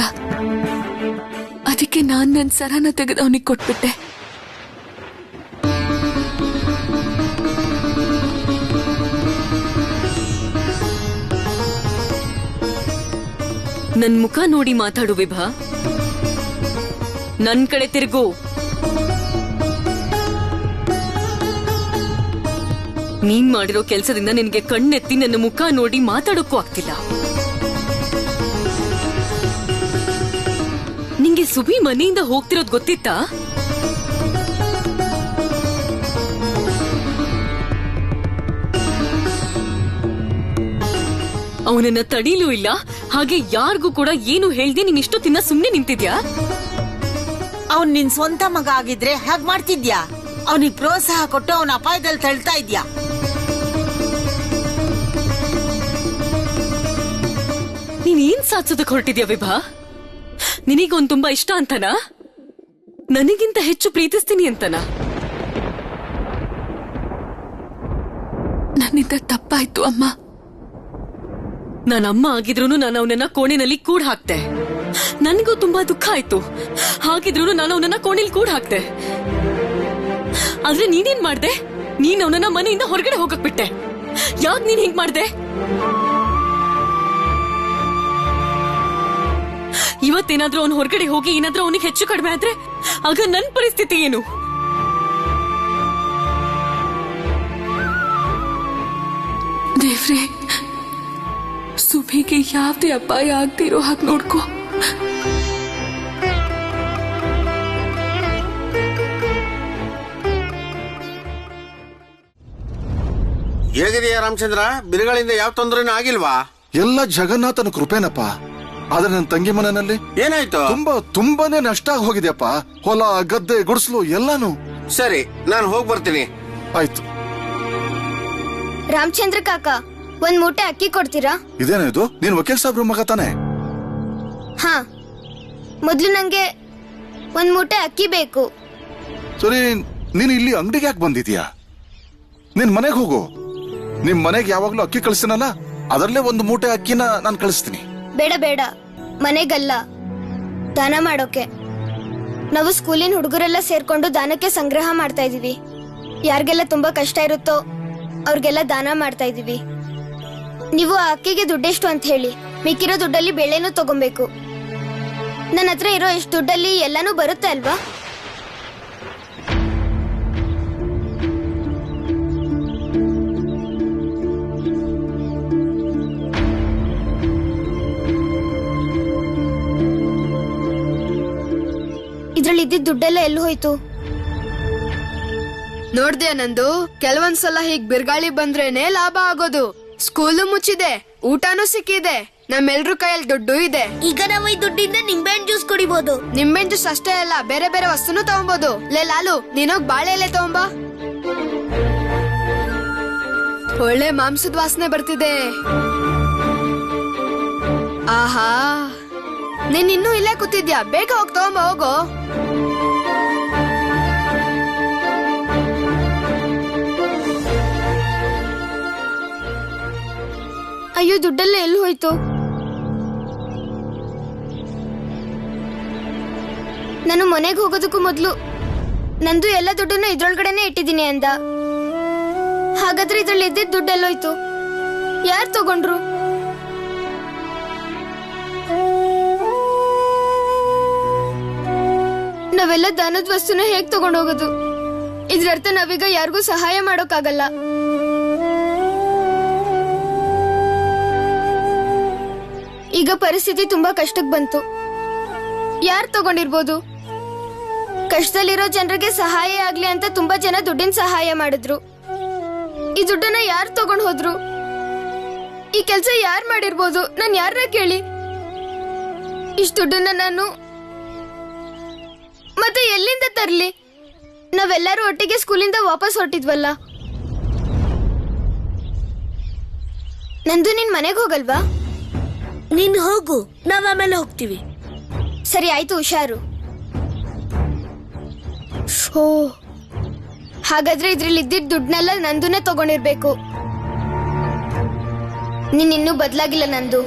ಅದಕ್ಕೆ ನಾನ್ ನನ್ನ ಸರನ ತೆಗೆದು ಅವನಿಗೆ ಕೊಟ್ಬಿಟ್ಟೆ. ನನ್ ಮುಖ ನೋಡಿ ಮಾತಾಡು ವಿಭಾ. ನನ್ ಕಡೆ ತಿರುಗು. ನೀನ್ ಮಾಡಿರೋ ಕೆಲ್ಸದಿಂದ ನಿನ್ಗೆ ಕಣ್ಣೆತ್ತಿ ನನ್ನ ಮುಖ ನೋಡಿ ಮಾತಾಡೋಕ್ಕೂ ಆಗ್ತಿಲ್ಲ. ನಿಂಗೆ ಸುಬಿ ಮನೆಯಿಂದ ಹೋಗ್ತಿರೋದ್ ಗೊತ್ತಿತ್ತಾ? ಅವನನ್ನ ತಡೀಲೂ ಇಲ್ಲ, ಹಾಗೆ ಯಾರಿಗೂ ಕೂಡ ಏನು ಹೇಳ್ದೆ ನೀನ್ ಇಷ್ಟೊತ್ತಿನ ಸುಮ್ನೆ ನಿಂತಿದ್ಯಾ? ಅವ್ನ್ ನಿನ್ ಸ್ವಂತ ಮಗ ಆಗಿದ್ರೆ ಹಾಗ್ ಮಾಡ್ತಿದ್ಯಾ? ಅವನಿಗೆ ಪ್ರೋತ್ಸಾಹ ಕೊಟ್ಟು ಅವನ ಅಪಾಯದಲ್ಲಿ ತಳ್ತಾ ಇದ್ಯಾ? ನೀನ್ ಏನ್ ಸಾಧಿಸೋದಕ್ಕೆ ಹೊರಟಿದ್ಯಾ ವಿಭಾ? ನಿನಗೊಂದು ತುಂಬಾ ಇಷ್ಟ ಅಂತನಾ? ನನಗಿಂತ ಹೆಚ್ಚು ಪ್ರೀತಿಸ್ತೀನಿ ಅಂತನಾ? ನನ್ನಿಂದ ತಪ್ಪಾಯ್ತು ಅಮ್ಮ. ನಾನು ಅಮ್ಮ ಆಗಿದ್ರು ನಾನು ಅವನನ್ನ ಕೋಣೆನಲ್ಲಿ ಕೂಡ್ ಹಾಕ್ತೆ. ನನಗೂ ತುಂಬಾ ದುಃಖ ಆಯ್ತು. ಹಾಗಿದ್ರು ನಾನು ಅವನನ್ನ ಕೋಣೆಲಿ ಕೂಡ್ ಹಾಕ್ತೆ. ಆದ್ರೆ ನೀನೇನ್ ಮಾಡ್ದೆ? ನೀನ್ ಅವನನ್ನ ಮನೆಯಿಂದ ಹೊರಗಡೆ ಹೋಗಕ್ ಬಿಟ್ಟೆ. ಯಾಕ್ ನೀನ್ ಹಿಂಗ್ ಮಾಡ್ದೆ? ಇವತ್ತೇನಾದ್ರೂ ಅವ್ನು ಹೊರಗಡೆ ಹೋಗಿ ಏನಾದ್ರೂ ಅವನಿಗೆ ಹೆಚ್ಚು ಕಡಿಮೆ ಆದ್ರೆ ಆಗ ನನ್ ಪರಿಸ್ಥಿತಿ ಏನು? ದೇವ್ರೆ, ಸುಭಿಗೆ ಯಾವ್ದೇ ಅಪಾಯ ಆಗ್ತಿರೋ ಹಾಗೆ ನೋಡ್ಕೋ. ಹೇಗಿದೆಯಾ ರಾಮಚಂದ್ರ? ಬಿರುಗಳಿಂದ ಯಾವ ತೊಂದರೆನೂ ಆಗಿಲ್ವಾ? ಎಲ್ಲ ಜಗನ್ನಾಥನ ಕೃಪೆನಪ್ಪ. ಆದ್ರೆ ನನ್ನ ತಂಗಿ ಮನೆಯಲ್ಲಿ ಏನಾಯ್ತು? ತುಂಬಾನೇ ನಷ್ಟ ಆಗಿ ಹೋಗಿದೆಯಪ್ಪ. ಹೊಲ, ಗದ್ದೆ, ಗುಡಿಸಲು ಎಲ್ಲಾನು. ಸರಿ, ನಾನು ಹೋಗಿ ಬರ್ತೀನಿ. ಆಯ್ತು. ರಾಮಚಂದ್ರ ಕಾಕ, ಒಂದ್ ಮೂಟೆ ಅಕ್ಕಿ ಕೊಡ್ತೀರಾ? ಇದೇನ ಇದು? ನೀನ್ ವಕೀಲ್ ಸಾಬ್ರ ಮಗ ತಾನೆ? ಹಾ, ಮೊದ್ಲು ನಂಗೆ ಒಂದ್ ಮೂಟೆ ಅಕ್ಕಿ ಬೇಕು. ಸರಿ, ನೀನ್ ಇಲ್ಲಿ ಅಂಗಡಿಗೆ ಯಾಕೆ ಬಂದಿದ್ಯಾ? ನಿನ್ ಮನೆಗೆ ಹೋಗು. ನಿಮ್ ಮನೆಗೆ ಯಾವಾಗ್ಲೂ ಅಕ್ಕಿ ಕಳಿಸ್ತೀನಲ್ಲ, ಅದರಲ್ಲೇ ಒಂದು ಮೂಟೆ ಅಕ್ಕಿನ ನಾನು ಕಳಿಸ್ತೀನಿ. ಬೇಡ ಬೇಡ, ಮನೆಗಲ್ಲ, ದಾನ ಮಾಡೋಕೆ. ನಾವು ಸ್ಕೂಲಿನ ಹುಡುಗರೆಲ್ಲ ಸೇರ್ಕೊಂಡು ದಾನಕ್ಕೆ ಸಂಗ್ರಹ ಮಾಡ್ತಾ ಇದೀವಿ. ಯಾರಿಗೆಲ್ಲ ತುಂಬಾ ಕಷ್ಟ ಇರುತ್ತೋ ಅವ್ರಿಗೆಲ್ಲ ದಾನ ಮಾಡ್ತಾ ಇದೀವಿ. ನೀವು ಆ ಅಕ್ಕಿಗೆ ದುಡ್ಡೆಷ್ಟು ಅಂತ ಹೇಳಿ, ಮಿಕ್ಕಿರೋ ದುಡ್ಡಲ್ಲಿ ಬೇಳೆನೂ ತಗೊಬೇಕು. ನನ್ನ ಹತ್ರ ಇರೋ ಇಷ್ಟು ದುಡ್ಡಲ್ಲಿ ಎಲ್ಲಾನು ಬರುತ್ತೆ ಅಲ್ವಾ? ಇದ್ರಲ್ಲಿ ಇದ್ದಿದ್ದ ದುಡ್ಡೆಲ್ಲ ಎಲ್ಲಿ ಹೋಯ್ತು? ನೋಡ್ದೆ ನಂದು, ಕೆಲವೊಂದ್ಸಲ ಹೀಗ್ ಬಿರ್ಗಾಳಿ ಬಂದ್ರೇನೆ ಲಾಭ ಆಗೋದು. ಸ್ಕೂಲು ಮುಚ್ಚಿದೆ, ಊಟನೂ ಸಿಕ್ಕಿದೆ, ನಮ್ಮೆಲ್ರ ಕೈಯಲ್ಲಿ ದುಡ್ಡು ಇದೆ. ಈಗ ನಾವು ಈ ದುಡ್ಡಿಂದ ನಿಂಬೆಹಣ್ಣು ಜ್ಯೂಸ್ ಕುಡಿಬಹುದು. ನಿಂಬೆಹಣ್ಣು ಜ್ಯೂಸ್ ಅಷ್ಟೇ ಅಲ್ಲ, ಬೇರೆ ಬೇರೆ ವಸ್ತುನು ತಗೊಬಹುದು. ಲೇ ಲಾಲು, ನೀನೋಗ್ ಬಾಳೆ ಎಲೆ ತಗೊಂಬ. ಒಳ್ಳೆ ಮಾಂಸದ ವಾಸನೆ ಬರ್ತಿದೆ. ಆಹಾ, ನೀನ್ ಇನ್ನೂ ಇಲ್ಲೇ ಕೂತಿದ್ಯಾ? ಬೇಗ ಹೋಗ್ ತಗೊಂಬ, ಹೋಗೋ. ಅಯ್ಯೋ, ದುಡ್ಡೆಲ್ಲ ಎಲ್ಲಿ ಹೋಯ್ತು? ನಾನು ಮನೆಗೆ ಹೋಗೋದಕ್ಕೂ ಮೊದ್ಲು ನಂದು ಎಲ್ಲ ದುಡ್ಡನ್ನು ಇದ್ರೊಳಗಡೆನೆ ಇಟ್ಟಿದ್ದೀನಿ ಅಂದ. ಹಾಗಾದ್ರೆ ಇದ್ರಲ್ಲಿ ಇದ್ದಿದ್ದ ದುಡ್ಡೆಲ್ಲೋಯ್ತು? ಯಾರು ತಗೊಂಡ್ರು? ನಾವೆಲ್ಲ ದಾನದ ವಸ್ತುನ ಹೇಗ್ ತಗೊಂಡೋಗೋದು? ಇದ್ರರ್ಥ ನಾವೀಗ ಯಾರಿಗೂ ಸಹಾಯ ಮಾಡೋಕ್ಕಾಗಲ್ಲ. ಈಗ ಪರಿಸ್ಥಿತಿ ತುಂಬಾ ಕಷ್ಟಕ್ಕೆ ಬಂತು. ಯಾರು ತಗೊಂಡಿರ್ಬೋದು? ಕಷ್ಟದಲ್ಲಿರೋ ಜನರಿಗೆ ಸಹಾಯ ಆಗ್ಲಿ ಅಂತ ತುಂಬಾ ಜನ ದುಡ್ಡಿನ ಸಹಾಯ ಮಾಡಿದ್ರು. ಈ ದುಡ್ಡನ್ನ ಯಾರು ತಗೊಂಡ್ ಹೋದ್ರು? ಈ ಕೆಲ್ಸ ಯಾರು ಮಾಡಿರ್ಬೋದು? ನಾನ್ ಯಾರನ್ನ ಕೇಳಿ? ಇಷ್ಟ ದುಡ್ಡನ್ನ ನಾನು ಮತ್ತೆ ಎಲ್ಲಿಂದ ತರ್ಲಿ? ನಾವೆಲ್ಲರೂ ಒಟ್ಟಿಗೆ ಸ್ಕೂಲಿಂದ ವಾಪಸ್ ಹೊರಟಿದ್ವಲ್ಲ. ನಂದು ನಿನ್ ಮನೆಗೆ ಹೋಗಲ್ವಾ? ನೀನ್ ಹೋಗು, ನಾವ್ ಆಮೇಲೆ ಹೋಗ್ತೀವಿ. ಸರಿ ಆಯ್ತು, ಹುಷಾರು. ಓ, ಹಾಗಾದ್ರೆ ಇದ್ರಲ್ಲಿ ಇದ್ದಿದ್ ದುಡ್ಡನ್ನೆಲ್ಲ ನಂದುನೇ ತಗೊಂಡಿರ್ಬೇಕು. ನೀನ್ ಇನ್ನೂ ಬದ್ಲಾಗಿಲ್ಲ ನಂದು.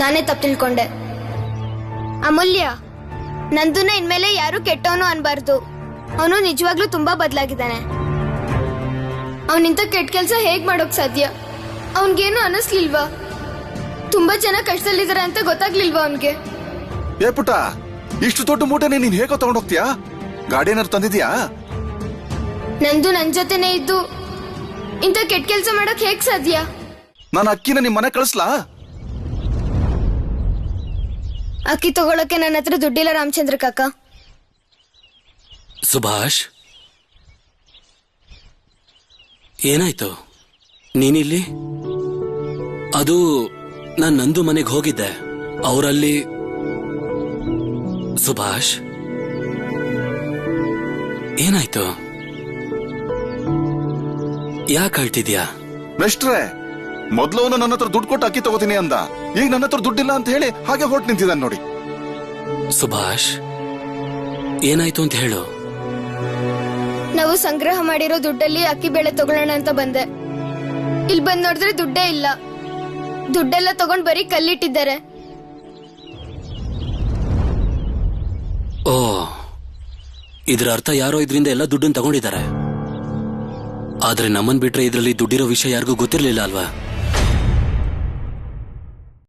ನಾನೇ ತಪ್ಪು ತಿಳ್ಕೊಂಡೆ. ಅಮೂಲ್ಯ, ನಂದುನ ಇನ್ಮೇಲೆ ಯಾರು ಕೆಟ್ಟವನು ಅನ್ಬಾರ್ದು. ಅವನು ನಿಜವಾಗ್ಲೂ ತುಂಬಾ ಬದ್ಲಾಗಿದ್ದಾನೆ. ಅವನಿಂತ ಕೆಟ್ಟ ಕೆಲ್ಸ ಹೇಗ್ ಮಾಡೋಕ್ ಸಾಧ್ಯ? ಅವನ್ಗೇನು ಅನಿಸ್ಲಿಲ್ವಾ? ತುಂಬಾ ಜನ ಕಷ್ಟದಲ್ಲಿದ್ದಾರೆ ಅಂತ ಗೊತ್ತಾಗ್ಲಿಲ್ವಾ ಅವನ್ಗೆ? ಏ ಪುಟ್ಟ, ಇಷ್ಟು ದೊಡ್ಡ ಮೂಟೆನೆ ನೀನ್ ಹೇಗೋ ತಗೊಂಡೋಗ್ತೀಯಾ? ಗಾಡಿ ಏನಾರು ತಂದಿದ್ಯಾ? ನಂದು ನನ್ ಜೊತೆನೆ ಇದ್ದು ಇಂತ ಕೆಟ್ಟ ಕೆಲ್ಸ ಮಾಡಕ್ ಹೇಗ್ ಸಾಧ್ಯ? ನಾನು ಅಕ್ಕಿನ ನಿಮ್ ಮನೆ ಕಳಿಸ್ಲಾ? ಅಕ್ಕಿ ತಗೊಳಕ್ಕೆ ನನ್ನ ಹತ್ರ ದುಡ್ಡಿಲ್ಲ ರಾಮಚಂದ್ರ ಕಾಕ. ಸುಭಾಷ್, ಏನಾಯ್ತು? ನೀನಿಲ್ಲಿ? ಅದು ನಾನ್ ನಂದು ಮನೆಗೆ ಹೋಗಿದ್ದೆ. ಅವರಲ್ಲಿ ಸುಭಾಷ್, ಏನಾಯ್ತು? ಯಾಕೆ ಅಳ್ತಿದ್ಯಾ? ಮೆಸ್ಟ್ರೆ, ಮೊದ್ಲು ಅವನು ನನ್ನ ಹತ್ರ ದುಡ್ಡು ಕೊಟ್ಟು ಅಕ್ಕಿ ತಗೋತೀನಿ ಅಂದ. ಈಗ ನನ್ನ ಹತ್ರ ದುಡ್ಡಿಲ್ಲ ಅಂತ ಹೇಳಿ ಹಾಗೆ ಹೊರಟು ನಿಂತಿದ್ದಾನೆ ನೋಡಿ. ಸುಭಾಷ್, ಏನಾಯ್ತು ಅಂತ ಹೇಳು. ನಾವು ಸಂಗ್ರಹ ಮಾಡಿರೋ ದುಡ್ಡಲ್ಲಿ ಅಕ್ಕಿ ಬೇಳೆ ತಗೊಳ್ಳೋಣ ಅಂತ ಬಂದೆ. ಇಲ್ಲಿ ಬಂದ್ ನೋಡಿದ್ರೆ ದುಡ್ಡೇ ಇಲ್ಲ. ದುಡ್ಡೆಲ್ಲ ತಗೊಂಡ್ ಬರೀ ಕಲ್ಲಿಟ್ಟಿದ್ದಾರೆ. ಓ, ಇದ್ರ ಅರ್ಥ ಯಾರೋ ಇದರಿಂದ ಎಲ್ಲ ದುಡ್ಡನ್ನು ತಗೊಂಡಿದ್ದಾರೆ. ಆದ್ರೆ ನಮ್ಮನ್ ಬಿಟ್ರೆ ಇದ್ರಲ್ಲಿ ದುಡ್ಡಿರೋ ವಿಷಯ ಯಾರಿಗೂ ಗೊತ್ತಿರ್ಲಿಲ್ಲ ಅಲ್ವಾ?